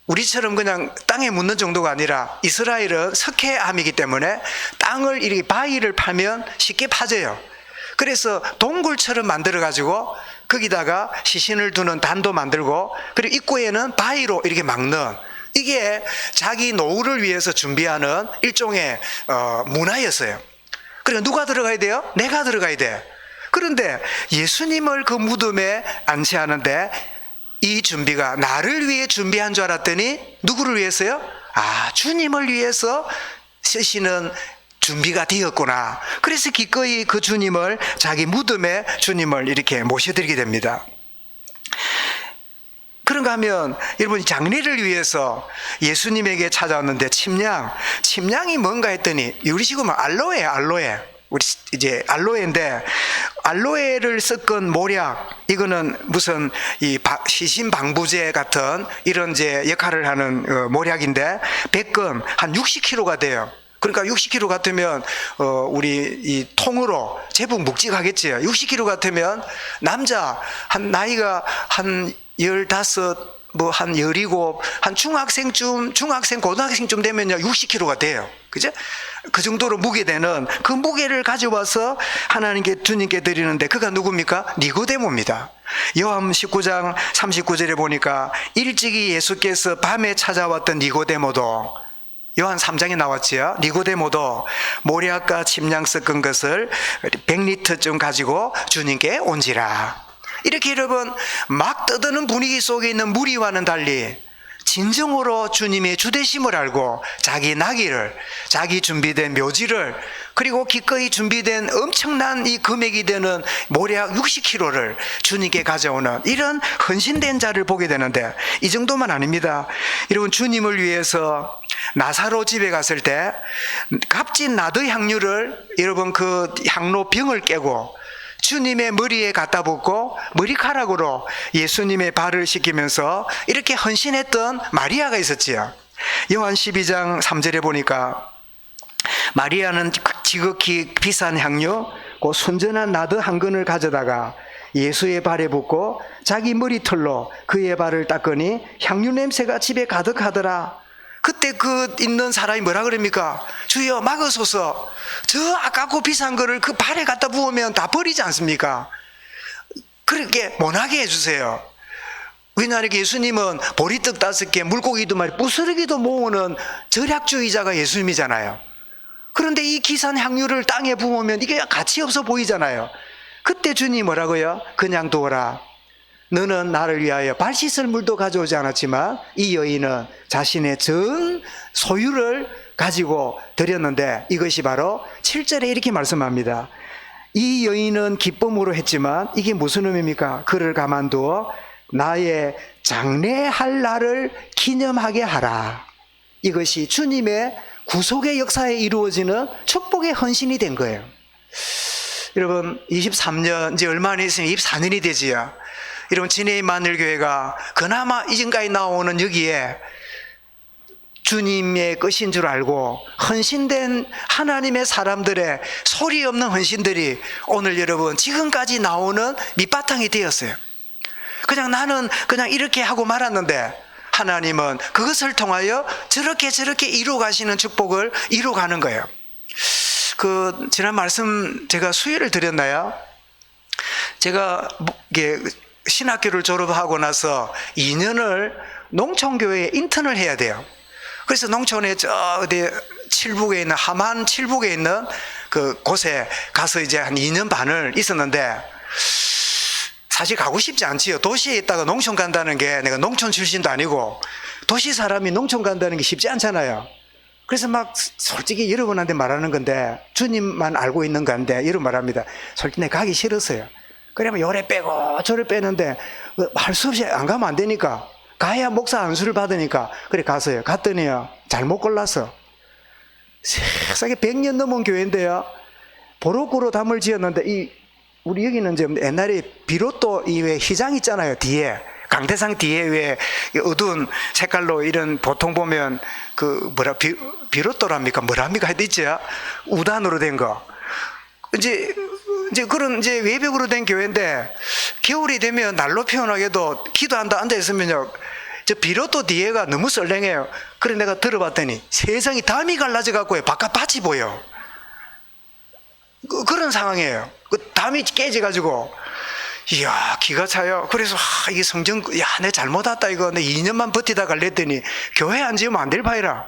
우리처럼 그냥 땅에 묻는 정도가 아니라 이스라엘은 석회암이기 때문에 땅을 이렇게 바위를 파면 쉽게 파져요. 그래서 동굴처럼 만들어 가지고 거기다가 시신을 두는 단도 만들고 그리고 입구에는 바위로 이렇게 막는 이게 자기 노후를 위해서 준비하는 일종의 문화였어요. 그러니까 누가 들어가야 돼요? 내가 들어가야 돼. 그런데 예수님을 그 무덤에 안치하는데 이 준비가 나를 위해 준비한 줄 알았더니 누구를 위해서요? 주님을 위해서 쓰시는 준비가 되었구나. 그래서 기꺼이 그 주님을 자기 무덤에 주님을 이렇게 모셔드리게 됩니다. 그런가 하면 여러분 장례를 위해서 예수님에게 찾아왔는데 침량이 뭔가 했더니 우리식으로 알로에 우리 이제 알로에인데 알로에를 섞은 모략 이거는 무슨 이 시신방부제 같은 이런 이제 역할을 하는 모략인데 100건 한 60kg가 돼요. 그러니까 60kg 같으면 우리 이 통으로 제법 묵직하겠지요. 60kg 같으면 남자 한 나이가 한 15, 한 17, 한 중학생 고등학생쯤 되면요 60kg가 돼요. 그죠? 그 정도로 무게되는 그 무게를 가져와서 하나님께 주님께 드리는데 그가 누굽니까? 니고데모입니다. 요한 19장 39절에 보니까 일찍이 예수께서 밤에 찾아왔던 니고데모도 요한 3장에 나왔지요. 니고데모도 모략과 침량 섞은 것을 100리터쯤 가지고 주님께 온지라. 이렇게 여러분 막 떠드는 분위기 속에 있는 무리와는 달리 진정으로 주님의 주되심을 알고 자기 나귀를, 자기 준비된 묘지를, 그리고 기꺼이 준비된 엄청난 이 금액이 되는 모략 60kg를 주님께 가져오는 이런 헌신된 자를 보게 되는데 이 정도만 아닙니다. 여러분 주님을 위해서 나사로 집에 갔을 때 값진 나드 향유를 여러분 그 향로 병을 깨고 주님의 머리에 갖다 붓고 머리카락으로 예수님의 발을 씻기면서 이렇게 헌신했던 마리아가 있었지요. 요한 12장 3절에 보니까 마리아는 지극히 비싼 향유 그 순전한 나드 한 근을 가져다가 예수의 발에 붓고 자기 머리털로 그의 발을 닦으니 향유 냄새가 집에 가득하더라. 그때 그 있는 사람이 뭐라 그럽니까? 주여 막으소서. 저 아깝고 비싼 거를 그 발에 갖다 부으면 다 버리지 않습니까? 그렇게 못하게 해주세요. 왜냐하면 예수님은 보리떡 5개, 물고기 2마리, 부스러기도 모으는 절약주의자가 예수님이잖아요. 그런데 이 기산 향유를 땅에 부으면 이게 가치 없어 보이잖아요. 그때 주님이 뭐라고요? 그냥 두어라. 너는 나를 위하여 발 씻을 물도 가져오지 않았지만 이 여인은 자신의 전 소유를 가지고 드렸는데 이것이 바로 7절에 이렇게 말씀합니다. 이 여인은 기쁨으로 했지만 이게 무슨 의미입니까? 그를 가만두어 나의 장례할 날을 기념하게 하라. 이것이 주님의 구속의 역사에 이루어지는 축복의 헌신이 된 거예요. 여러분 23년 이제 얼마 안 있으면 24년이 되지요. 여러분 진해의 마늘교회가 그나마 이전까지 나오는 여기에 주님의 것인 줄 알고 헌신된 하나님의 사람들의 소리 없는 헌신들이 오늘 여러분 지금까지 나오는 밑바탕이 되었어요. 그냥 나는 그냥 이렇게 하고 말았는데 하나님은 그것을 통하여 저렇게 이루어 가시는 축복을 이루어 가는 거예요. 그 지난 말씀 제가 수요일을 드렸나요? 제가 이게 신학교를 졸업하고 나서 2년을 농촌교회에 인턴을 해야 돼요. 그래서 농촌에 저 어디 칠북에 있는 하만 칠북에 있는 그 곳에 가서 이제 한 2년 반을 있었는데 사실 가고 싶지 않지요. 도시에 있다가 농촌 간다는 게 내가 농촌 출신도 아니고 도시 사람이 농촌 간다는 게 쉽지 않잖아요. 그래서 막 솔직히 여러분한테 말하는 건데 주님만 알고 있는 건데 이런 말합니다. 솔직히 내가 가기 싫었어요. 그러면 요래 빼고 저래 빼는데 할 수 없이 안 가면 안 되니까 가야 목사 안수를 받으니까 그래 갔어요. 갔더니요 잘못 골랐어. 세상에 100년 넘은 교회인데요 보로꾸로 담을 지었는데 우리 여기는 이제 옛날에 비로또 이 왜 희장 있잖아요. 뒤에 강대상 뒤에 왜 어두운 색깔로 이런 보통 보면 그 비로또랍니까 뭐랍니까 하여튼 있죠. 우단으로 된 거. 이제 그런 이제 외벽으로 된 교회인데 겨울이 되면 날로 피어나게도 기도한다 앉아 있으면요 저 비로또 뒤에가 너무 썰렁해요. 그래 내가 들어봤더니 세상이 담이 갈라져 갖고 바깥 밭이 보여. 그런 상황이에요. 그 담이 깨져 가지고 이야 기가 차요. 그래서 이게 성전 내 잘못 왔다 이거 내 2년만 버티다 갈랬더니 교회 안 지으면 안 될 바이라.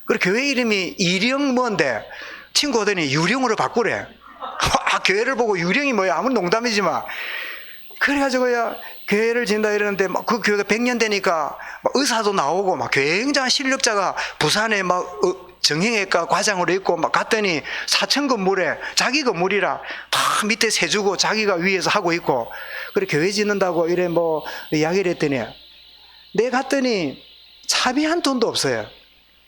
그래 교회 이름이 이령 뭔데 친구 오더니 유령으로 바꾸래. 교회를 보고 유령이 뭐야? 아무 농담이지만. 그래가지고요, 교회를 진다 이러는데, 막 그 교회가 100년 되니까, 막 의사도 나오고, 막 굉장한 실력자가 부산에 막, 정형외과 과장으로 있고, 막 갔더니 4층 건물에, 자기 건물이라, 다 밑에 세주고 자기가 위에서 하고 있고, 그래, 교회 짓는다고 이래 뭐, 이야기를 했더니, 내가 갔더니, 차비 한 톤도 없어요.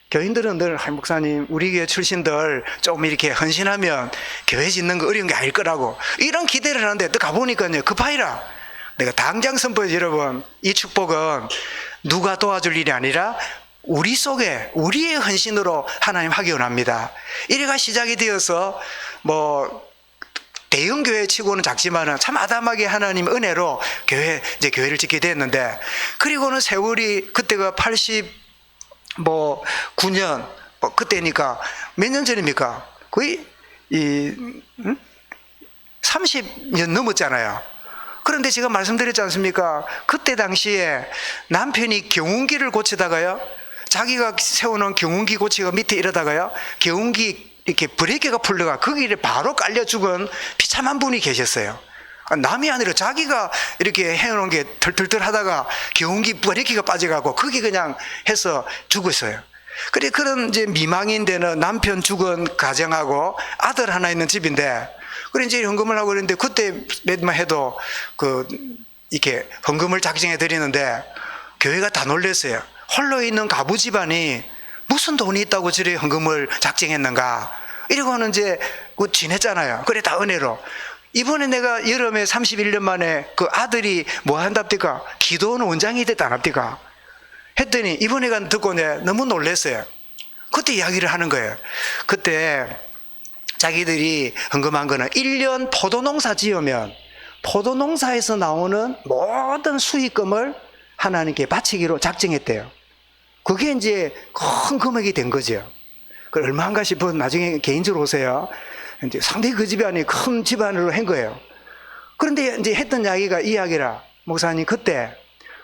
교인들은 늘, 목사님, 우리 교회 출신들 좀 이렇게 헌신하면 교회 짓는 거 어려운 게 아닐 거라고. 이런 기대를 하는데, 또 가보니까요, 급하이라. 내가 당장 선포해서 여러분, 이 축복은 누가 도와줄 일이 아니라 우리 속에, 우리의 헌신으로 하나님 하기 원합니다. 이래가 시작이 되어서, 대형 교회 치고는 작지만은 참 아담하게 하나님 은혜로 교회를 짓게 됐는데, 그리고는 세월이, 그때가 9년, 그때니까 몇 년 전입니까? 거의 30년 넘었잖아요. 그런데 제가 말씀드렸지 않습니까? 그때 당시에 남편이 경운기를 고치다가요, 자기가 세워놓은 경운기 고치가 밑에 이러다가요, 경운기 이렇게 브레이크가 풀려가 거기를 바로 깔려 죽은 비참한 분이 계셨어요. 남이 아니라 자기가 이렇게 해놓은 게 덜덜덜 하다가 경운기 브레이크가 빠져가고 거기 그냥 해서 죽었어요. 그래, 그런 이제 미망인 데는 남편 죽은 가정하고 아들 하나 있는 집인데, 그래 이제 헌금을 하고 그랬는데, 그때 몇만 해도 이렇게 헌금을 작정해 드리는데, 교회가 다 놀랐어요. 홀로 있는 가부 집안이 무슨 돈이 있다고 저리 헌금을 작정했는가. 이러고는 이제 지냈잖아요. 그래, 다 은혜로. 이번에 내가 여름에 31년 만에 그 아들이 뭐 한답니까? 기도원 원장이 됐다 안 합니까? 했더니 이번에가 듣고 너무 놀랐어요. 그때 이야기를 하는 거예요. 그때 자기들이 헌금한 거는 1년 포도농사 지으면 포도농사에서 나오는 모든 수익금을 하나님께 바치기로 작정했대요. 그게 이제 큰 금액이 된 거죠. 그 얼마인가 싶어 나중에 개인적으로 오세요. 이제 상당히 그 집안이 큰 집안으로 한 거예요. 그런데 이제 했던 이야기가 이 이야기라. 목사님, 그때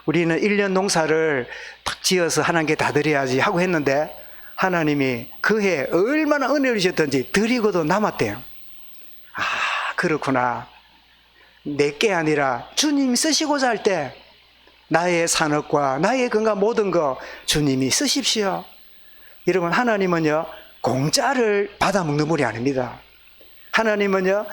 우리는 1년 농사를 딱 지어서 하나님께 다 드려야지 하고 했는데, 하나님이 그해 얼마나 은혜를 주셨던지 드리고도 남았대요. 아, 그렇구나. 내게 아니라 주님이 쓰시고자 할 때 나의 산업과 나의 건강 모든 거 주님이 쓰십시오. 여러분, 하나님은요, 공짜를 받아먹는 분이 아닙니다. 하나님은요,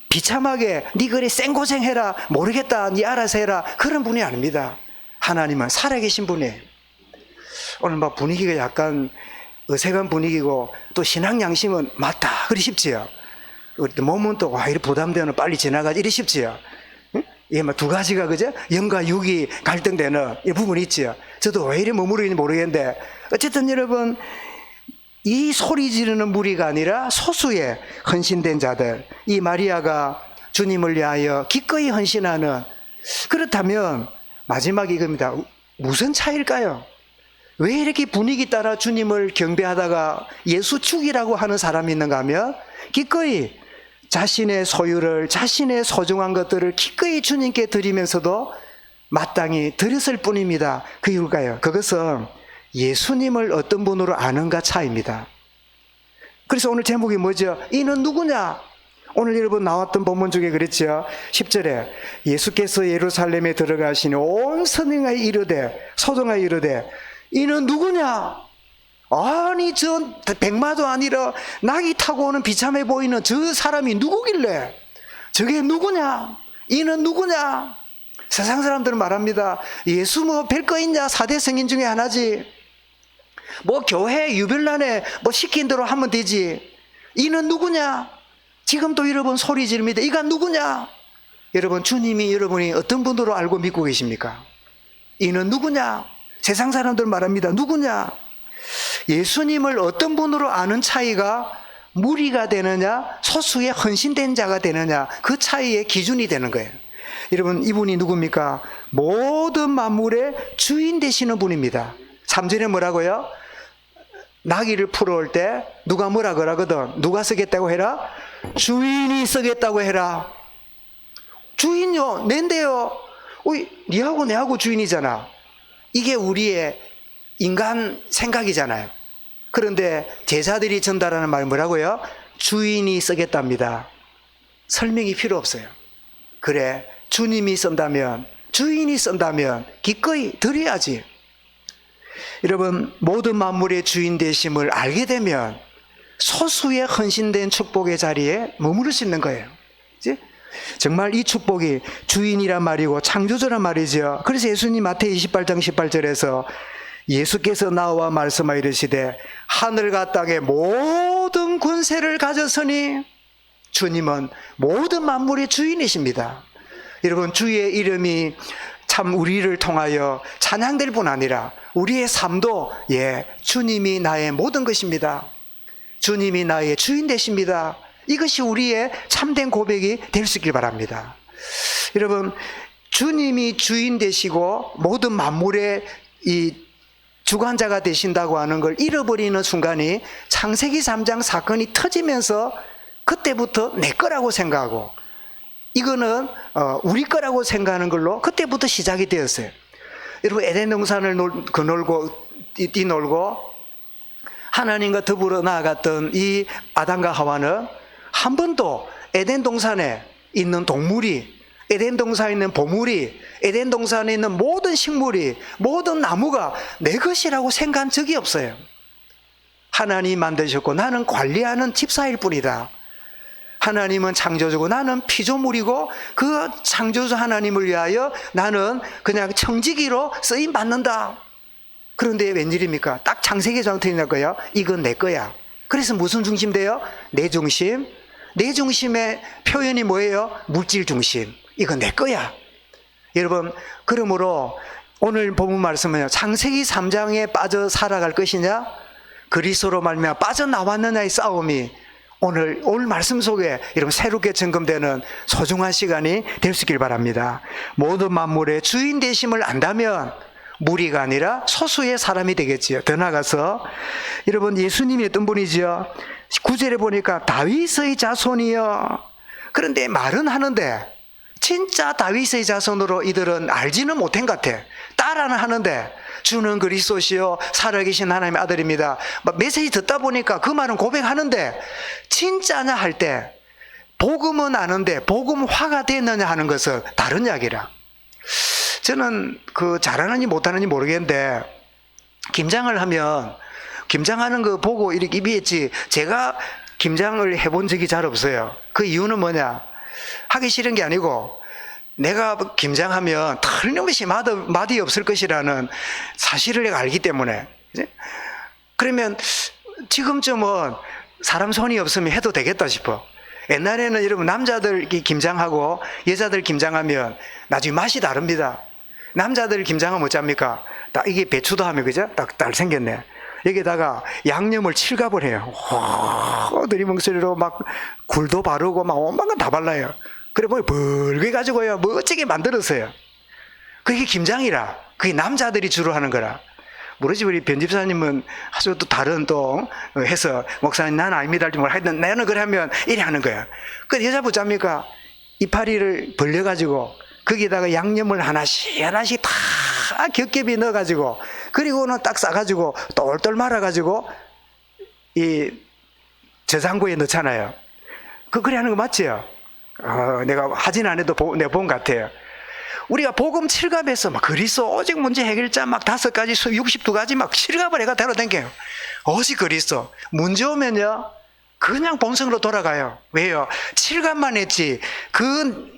비참하게 네 그리 생고생해라, 모르겠다, 네 알아서 해라, 그런 분이 아닙니다. 하나님은 살아계신 분이에요. 오늘 막 분위기가 약간 어색한 분위기고, 또 신앙 양심은 맞다 그리 쉽지요. 몸은 또 와, 이리 부담되는 빨리 지나가지 이리 쉽지요. 이게 막 두 가지가, 그죠? 영과 육이 갈등되는 이 부분이 있지요. 저도 왜 이리 머무르는지 모르겠는데, 어쨌든 여러분, 이 소리 지르는 무리가 아니라 소수의 헌신된 자들, 이 마리아가 주님을 위하여 기꺼이 헌신하는, 그렇다면 마지막이 이겁니다. 무슨 차이일까요? 왜 이렇게 분위기 따라 주님을 경배하다가 예수 축이라고 하는 사람이 있는가 하면, 기꺼이 자신의 소유를, 자신의 소중한 것들을 기꺼이 주님께 드리면서도 마땅히 드렸을 뿐입니다. 그 이유가요, 그것은 예수님을 어떤 분으로 아는가 차이입니다. 그래서 오늘 제목이 뭐죠? 이는 누구냐? 오늘 여러분 나왔던 본문 중에 그랬죠. 10절에 예수께서 예루살렘에 들어가시니 온 선행하여 이르되, 소동하여 이르되, 이는 누구냐? 아니, 저 백마도 아니라 낙이 타고 오는 비참해 보이는 저 사람이 누구길래? 저게 누구냐? 이는 누구냐? 세상 사람들은 말합니다. 예수 뭐 별 거 있냐? 4대 성인 중에 하나지. 뭐 교회 유별난에 뭐 시킨 대로 하면 되지. 이는 누구냐? 지금도 여러분 소리 지릅니다. 이가 누구냐? 여러분, 주님이 여러분이 어떤 분으로 알고 믿고 계십니까? 이는 누구냐? 세상 사람들 말합니다. 누구냐? 예수님을 어떤 분으로 아는 차이가 무리가 되느냐, 소수의 헌신된 자가 되느냐, 그 차이의 기준이 되는 거예요. 여러분, 이분이 누굽니까? 모든 만물의 주인 되시는 분입니다. 3절에 뭐라고요? 나귀를 풀어올 때 누가 뭐라 그러거든? 누가 쓰겠다고 해라? 주인이 쓰겠다고 해라. 주인요, 낸데요. 니하고 내하고 주인이잖아. 이게 우리의 인간 생각이잖아요. 그런데 제자들이 전달하는 말 뭐라고요? 주인이 쓰겠답니다. 설명이 필요 없어요. 그래, 주님이 쓴다면, 주인이 쓴다면 기꺼이 드려야지. 여러분, 모든 만물의 주인 되심을 알게 되면 소수의 헌신된 축복의 자리에 머무를 수 있는 거예요. 그치? 정말 이 축복이 주인이란 말이고 창조주란 말이죠. 그래서 예수님 마태이 28장 18절에서 예수께서 나와 말씀하여 이르시되 하늘과 땅의 모든 권세를 가졌으니 주님은 모든 만물의 주인이십니다. 여러분, 주의 이름이 참 우리를 통하여 찬양될 뿐 아니라 우리의 삶도 주님이 나의 모든 것입니다. 주님이 나의 주인 되십니다. 이것이 우리의 참된 고백이 될 수 있길 바랍니다. 여러분, 주님이 주인 되시고 모든 만물의 이 주관자가 되신다고 하는 걸 잃어버리는 순간이 창세기 3장 사건이 터지면서 그때부터 내 거라고 생각하고 이거는 우리 거라고 생각하는 걸로 그때부터 시작이 되었어요. 여러분, 에덴 동산을 뛰놀고 하나님과 더불어 나아갔던 이 아담과 하와는 한 번도 에덴 동산에 있는 동물이, 에덴 동산에 있는 보물이, 에덴 동산에 있는 모든 식물이, 모든 나무가 내 것이라고 생각한 적이 없어요. 하나님이 만드셨고 나는 관리하는 집사일 뿐이다. 하나님은 창조주고 나는 피조물이고 그 창조주 하나님을 위하여 나는 그냥 청지기로 쓰임 받는다. 그런데 웬일입니까? 딱 창세기 장터인 거예요. 이건 내 거야. 그래서 무슨 중심 돼요? 내 중심. 내 중심의 표현이 뭐예요? 물질 중심. 이건 내 거야. 여러분, 그러므로 오늘 본문 말씀은요, 창세기 3장에 빠져 살아갈 것이냐, 그리스도로 말미암아 빠져나왔느냐의 싸움이 오늘 말씀 속에 여러분 새롭게 점검되는 소중한 시간이 될 수 있길 바랍니다. 모든 만물의 주인 되심을 안다면 무리가 아니라 소수의 사람이 되겠지요. 더 나아가서 여러분, 예수님이 어떤 분이지요? 9절에 보니까 다윗의 자손이요. 그런데 말은 하는데 진짜 다윗의 자손으로 이들은 알지는 못한 것 같아. 따라는 하는데 주는 그리스도시요 살아계신 하나님의 아들입니다. 메시지 듣다 보니까 그 말은 고백하는데 진짜냐 할 때 복음은 아는데 복음화가 됐느냐 하는 것은 다른 이야기라. 저는 잘하는지 못하는지 모르겠는데 김장을 하면 김장하는 거 보고 이렇게 입이했지 제가 김장을 해본 적이 잘 없어요. 그 이유는 뭐냐? 하기 싫은 게 아니고 내가 김장하면 틀림없이 맛이 없을 것이라는 사실을 내가 알기 때문에. 그러면 지금쯤은 사람 손이 없으면 해도 되겠다 싶어. 옛날에는 여러분 남자들 김장하고 여자들 김장하면 나중에 맛이 다릅니다. 남자들 김장하면 어쩝니까? 딱 이게 배추도 하면 그죠? 딱 생겼네. 여기다가 양념을 칠갑을 해요. 들이멍소리로 막 굴도 바르고 막 온갖 다 발라요. 그래 보니 벌게 가지고요 멋지게 만들었어요. 그게 김장이라. 그게 남자들이 주로 하는 거라. 모르지 우리 변집사님은 아주 또 다른 또 해서 목사님 나는 아닙니다 할지 하여튼 나는 그래 하면 이래 하는 거야. 그 여자 보자니까 이파리를 벌려가지고 거기다가 양념을 하나씩 다 겹겹이 넣어가지고 그리고는 딱 싸가지고 똘똘 말아가지고 이 저장고에 넣잖아요. 그래 하는 거 맞지요? 내가 하진 않아도 내가 본 것 같아요. 우리가 복음 7갑에서 막 그리스도 오직 문제 해결자 막 5가지 62가지 막 7갑을 해가 다뤄댕겨요. 오직 그리스도 문제 오면요 그냥 본성으로 돌아가요. 왜요? 7갑만 했지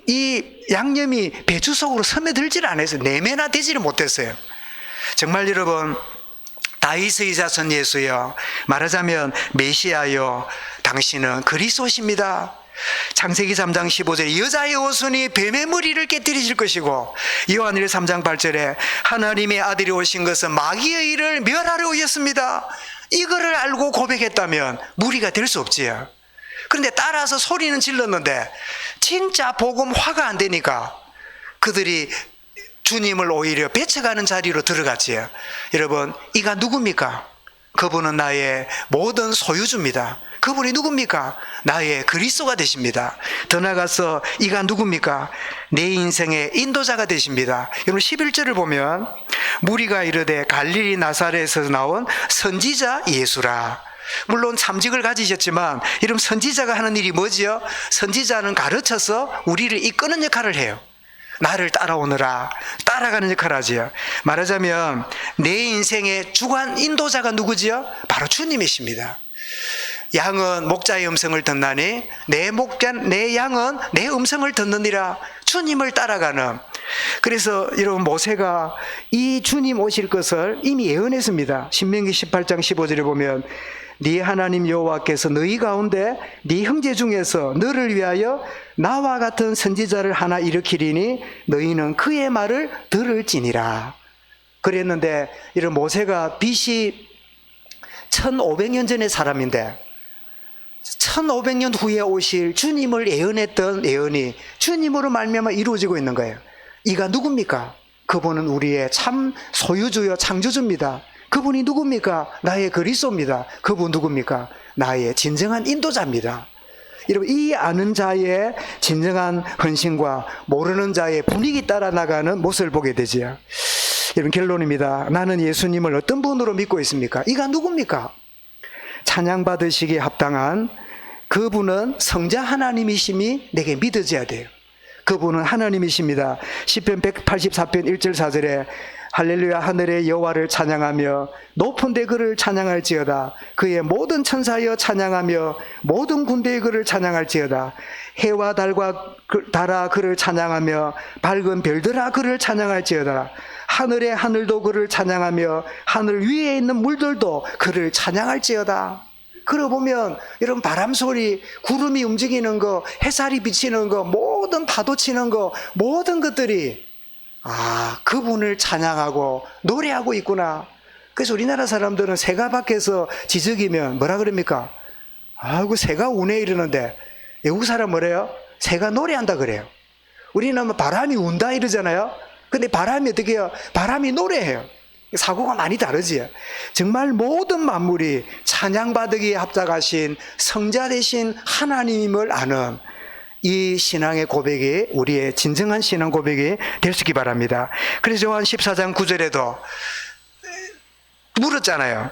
이 양념이 배추 속으로 스며들지를 않았어요. 내면화 되지를 못했어요. 정말 여러분, 다윗의 자손 예수여, 말하자면 메시아여, 당신은 그리스도십니다. 창세기 3장 15절에 여자의 오순이 뱀의 머리를 깨뜨리실 것이고, 요한일 3장 8절에 하나님의 아들이 오신 것은 마귀의 일을 멸하려 오셨습니다. 이거를 알고 고백했다면 무리가 될 수 없지요. 그런데 따라서 소리는 질렀는데 진짜 복음화가 안 되니까 그들이 주님을 오히려 배척하는 자리로 들어갔지요. 여러분, 이가 누굽니까? 그분은 나의 모든 소유주입니다. 그분이 누굽니까? 나의 그리스도가 되십니다. 더 나아가서 이가 누굽니까? 내 인생의 인도자가 되십니다. 여러분 11절을 보면 무리가 이르되 갈릴리 나사렛에서 나온 선지자 예수라. 물론 참직을 가지셨지만 이런 선지자가 하는 일이 뭐지요? 선지자는 가르쳐서 우리를 이끄는 역할을 해요. 나를 따라오너라, 따라가는 역할을 하지요. 말하자면 내 인생의 주관 인도자가 누구지요? 바로 주님이십니다. 양은 목자의 음성을 듣나니 내 양은 내 음성을 듣느니라. 주님을 따라가는. 그래서 여러분, 모세가 이 주님 오실 것을 이미 예언했습니다. 신명기 18장 15절에 보면 네 하나님 여호와께서 너희 가운데 네 형제 중에서 너를 위하여 나와 같은 선지자를 하나 일으키리니 너희는 그의 말을 들을지니라. 그랬는데 이런 모세가 BC 1500년 전의 사람인데 1500년 후에 오실 주님을 예언했던 예언이 주님으로 말미암아 이루어지고 있는 거예요. 이가 누굽니까? 그분은 우리의 참 소유주요 창조주입니다. 그분이 누굽니까? 나의 그리스도입니다. 그분 누굽니까? 나의 진정한 인도자입니다. 여러분, 이 아는 자의 진정한 헌신과 모르는 자의 분위기 따라 나가는 모습을 보게 되지요. 여러분, 결론입니다. 나는 예수님을 어떤 분으로 믿고 있습니까? 이가 누굽니까? 찬양받으시기에 합당한 그분은 성자 하나님이심이 내게 믿어져야 돼요. 그분은 하나님이십니다. 시편 184편 1절 4절에 할렐루야, 하늘의 여호와를 찬양하며 높은 데 그를 찬양할지어다. 그의 모든 천사여 찬양하며 모든 군대의 그를 찬양할지어다. 해와 달아 그를 찬양하며 밝은 별들아 그를 찬양할지어다. 하늘의 하늘도 그를 찬양하며 하늘 위에 있는 물들도 그를 찬양할지어다. 그러고 보면 여러분, 바람 소리, 구름이 움직이는 거, 햇살이 비치는 거, 모든 파도 치는 거, 모든 것들이 그분을 찬양하고 노래하고 있구나. 그래서 우리나라 사람들은 새가 밖에서 지저귀면 뭐라 그럽니까? 아이고, 새가 우네 이러는데 외국 사람 뭐래요? 새가 노래한다 그래요. 우리는 바람이 운다 이러잖아요. 근데 바람이 어떻게 해요? 바람이 노래해요. 사고가 많이 다르지. 정말 모든 만물이 찬양받기에 합작하신 성자 되신 하나님을 아는 이 신앙의 고백이 우리의 진정한 신앙 고백이 될 수 있기 바랍니다. 그래서 요한 14장 9절에도 물었잖아요.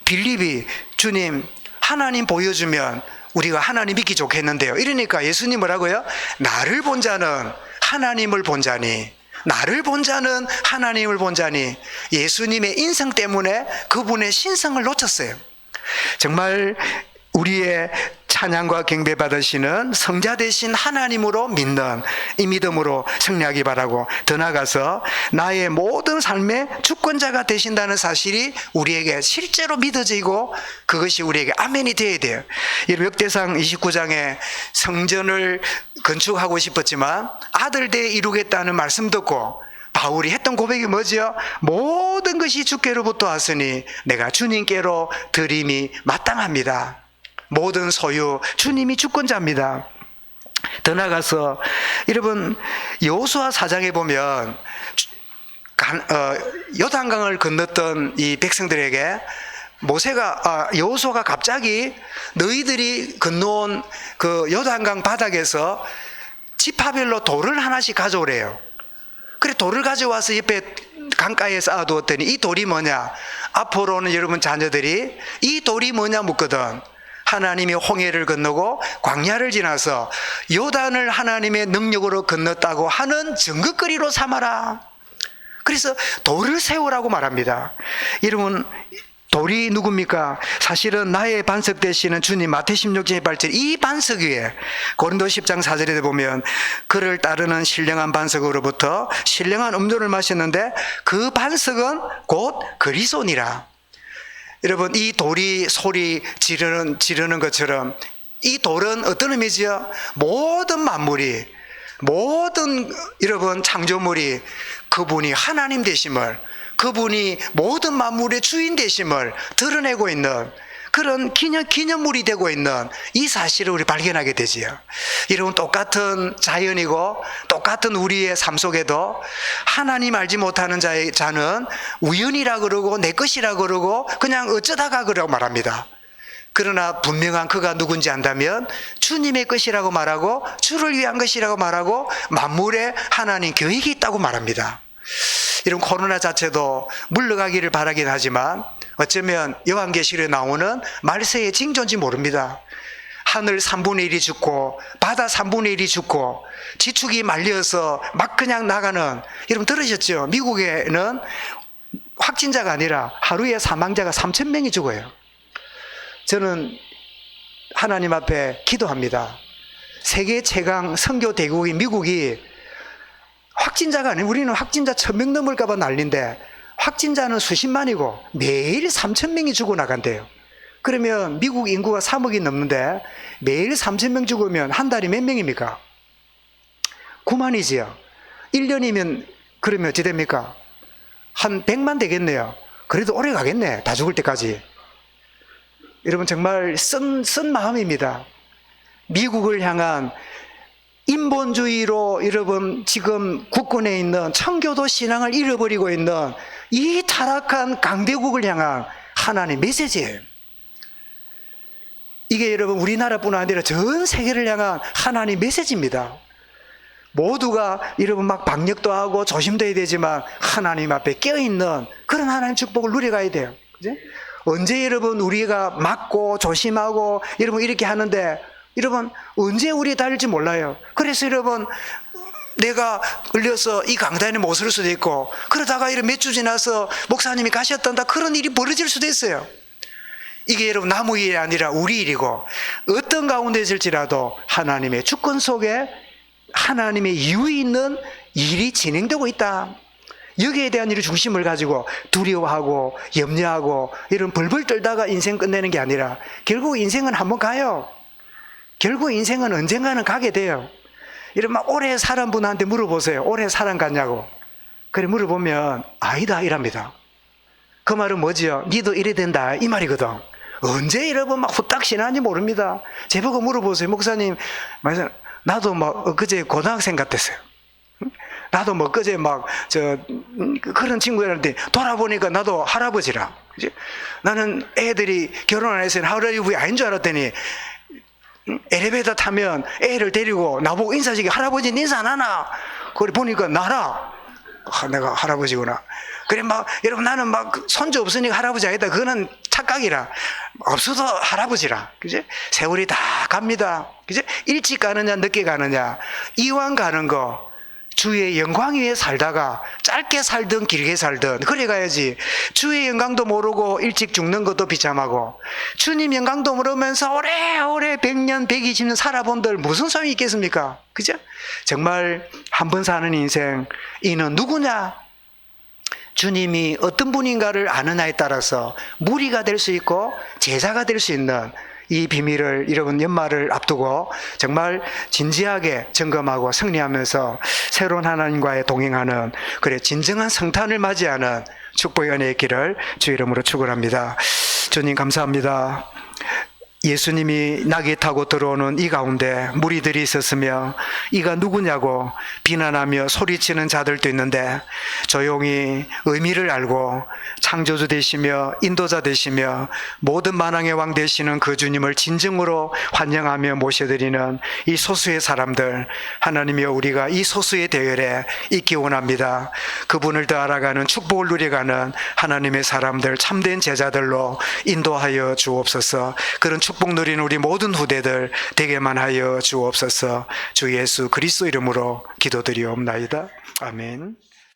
빌립이 주님 하나님 보여주면 우리가 하나님 믿기 좋겠는데요. 이러니까 예수님 뭐라고요? 나를 본 자는 하나님을 본 자니, 나를 본 자는 하나님을 본 자니. 예수님의 인성 때문에 그분의 신성을 놓쳤어요. 정말 우리의 찬양과 경배 받으시는 성자 되신 하나님으로 믿는 이 믿음으로 승리하기 바라고, 더 나아가서 나의 모든 삶의 주권자가 되신다는 사실이 우리에게 실제로 믿어지고 그것이 우리에게 아멘이 되어야 돼요. 역대상 29장에 성전을 건축하고 싶었지만 아들 때 이루겠다는 말씀 듣고 바울이 했던 고백이 뭐지요? 모든 것이 주께로부터 왔으니 내가 주님께로 드림이 마땅합니다. 모든 소유 주님이 주권자입니다. 더 나아가서 여러분, 여호수아 4장에 보면 요단강을 건넜던 이 백성들에게 여호수아가 갑자기 너희들이 건너온 그 요단강 바닥에서 지파별로 돌을 하나씩 가져오래요. 그래 돌을 가져와서 옆에 강가에 쌓아두었더니 이 돌이 뭐냐? 앞으로는 여러분 자녀들이 이 돌이 뭐냐 묻거든. 하나님이 홍해를 건너고 광야를 지나서 요단을 하나님의 능력으로 건넜다고 하는 증거거리로 삼아라. 그래서 돌을 세우라고 말합니다. 여러분, 돌이 누굽니까? 사실은 나의 반석 되시는 주님, 마태 16장 8절, 이 반석 위에 고린도 10장 4절에 보면 그를 따르는 신령한 반석으로부터 신령한 음료를 마셨는데 그 반석은 곧 그리스도니라. 여러분, 이 돌이 소리 지르는 것처럼 이 돌은 어떤 의미지요? 모든 만물이, 모든 여러분 창조물이 그분이 하나님 되심을, 그분이 모든 만물의 주인 되심을 드러내고 있는 그런 기념물이 되고 있는 이 사실을 우리 발견하게 되지요. 여러분, 똑같은 자연이고 똑같은 우리의 삶 속에도 하나님 알지 못하는 자는 우연이라 그러고 내 것이라 그러고 그냥 어쩌다가 그러고 말합니다. 그러나 분명한 그가 누군지 안다면 주님의 것이라고 말하고 주를 위한 것이라고 말하고 만물에 하나님 계획이 있다고 말합니다. 이런 코로나 자체도 물러가기를 바라긴 하지만 어쩌면 요한계시록에 나오는 말세의 징조인지 모릅니다. 하늘 3분의 1이 죽고 바다 3분의 1이 죽고 지축이 말려서 막 그냥 나가는, 여러분 들으셨죠? 미국에는 확진자가 아니라 하루에 사망자가 3,000명이 죽어요. 저는 하나님 앞에 기도합니다. 세계 최강 선교 대국인 미국이 확진자가 아니고, 우리는 확진자 1,000명 넘을까 봐 난리인데 확진자는 수십만이고 매일 3,000명이 죽어나간대요. 그러면 미국 인구가 3억이 넘는데 매일 3,000명 죽으면 한 달이 몇 명입니까? 9만이지요. 1년이면 그러면 어찌 됩니까? 한 100만 되겠네요. 그래도 오래 가겠네, 다 죽을 때까지. 여러분 정말 쓴 마음입니다. 미국을 향한 인본주의로 여러분 지금 국권에 있는 청교도 신앙을 잃어버리고 있는 이 타락한 강대국을 향한 하나님의 메시지예요. 이게 여러분 우리나라뿐 아니라 전 세계를 향한 하나님의 메시지입니다. 모두가 여러분 막 방역도 하고 조심도 해야 되지만 하나님 앞에 깨어있는 그런 하나님 축복을 누려가야 돼요. 그죠? 언제 여러분 우리가 막고 조심하고 여러분 이렇게 하는데 여러분 언제 우리 다를지 몰라요. 그래서 여러분 내가 걸려서 이 강단에 못 설 수도 있고, 그러다가 이런 몇 주 지나서 목사님이 가셨단다, 그런 일이 벌어질 수도 있어요. 이게 여러분 남의 일이 아니라 우리 일이고, 어떤 가운데 있을지라도 하나님의 주권 속에 하나님의 이유 있는 일이 진행되고 있다. 여기에 대한 일의 중심을 가지고 두려워하고 염려하고 이런 벌벌 떨다가 인생 끝내는 게 아니라 결국 인생은 한번 가요. 결국 인생은 언젠가는 가게 돼요. 이런 막 오래 살은 분한테 물어보세요. 오래 살은 갔냐고. 그래 물어보면 아니다 이랍니다. 그 말은 뭐지요? 니도 이래 된다 이 말이거든. 언제 이러면 막 후딱 지나는지 모릅니다. 제보고 물어보세요. 목사님, 나도 막 그제 고등학생 같았어요. 나도 뭐 그제 막 그런 친구들한테 돌아보니까 나도 할아버지라. 그치? 나는 애들이 결혼 안 해서 할아버지 아닌 줄 알았더니 엘리베이터 타면 애를 데리고 나보고 인사시켜. 할아버지는 인사 안 하나? 그래 보니까 나라. 내가 할아버지구나. 그래 막 여러분 나는 막 손주 없으니까 할아버지 아니다. 그거는 착각이라. 없어도 할아버지라. 그지? 세월이 다 갑니다. 그지? 일찍 가느냐 늦게 가느냐. 이왕 가는 거 주의 영광 위에 살다가 짧게 살든 길게 살든 그래 가야지. 주의 영광도 모르고 일찍 죽는 것도 비참하고, 주님 영광도 모르면서 오래오래 100년 120년 살아본들 무슨 소용이 있겠습니까? 그죠? 정말 한 번 사는 인생, 이는 누구냐? 주님이 어떤 분인가를 아느냐에 따라서 무리가 될 수 있고 제자가 될 수 있는 이 비밀을 여러분 연말을 앞두고 정말 진지하게 점검하고 승리하면서 새로운 하나님과의 동행하는, 그래 진정한 성탄을 맞이하는 축복의 은혜의 길을 주 이름으로 축원합니다. 주님 감사합니다. 예수님이 나귀 타고 들어오는 이 가운데 무리들이 있었으며 이가 누구냐고 비난하며 소리치는 자들도 있는데 조용히 의미를 알고 창조주 되시며 인도자 되시며 모든 만왕의 왕 되시는 그 주님을 진정으로 환영하며 모셔드리는 이 소수의 사람들, 하나님이여 우리가 이 소수의 대열에 있기 원합니다. 그분을 더 알아가는 축복을 누려가는 하나님의 사람들, 참된 제자들로 인도하여 주옵소서. 그런 축복 누리는 우리 모든 후대들 되게만 하여 주옵소서. 주 예수 그리스도 이름으로 기도드리옵나이다. 아멘.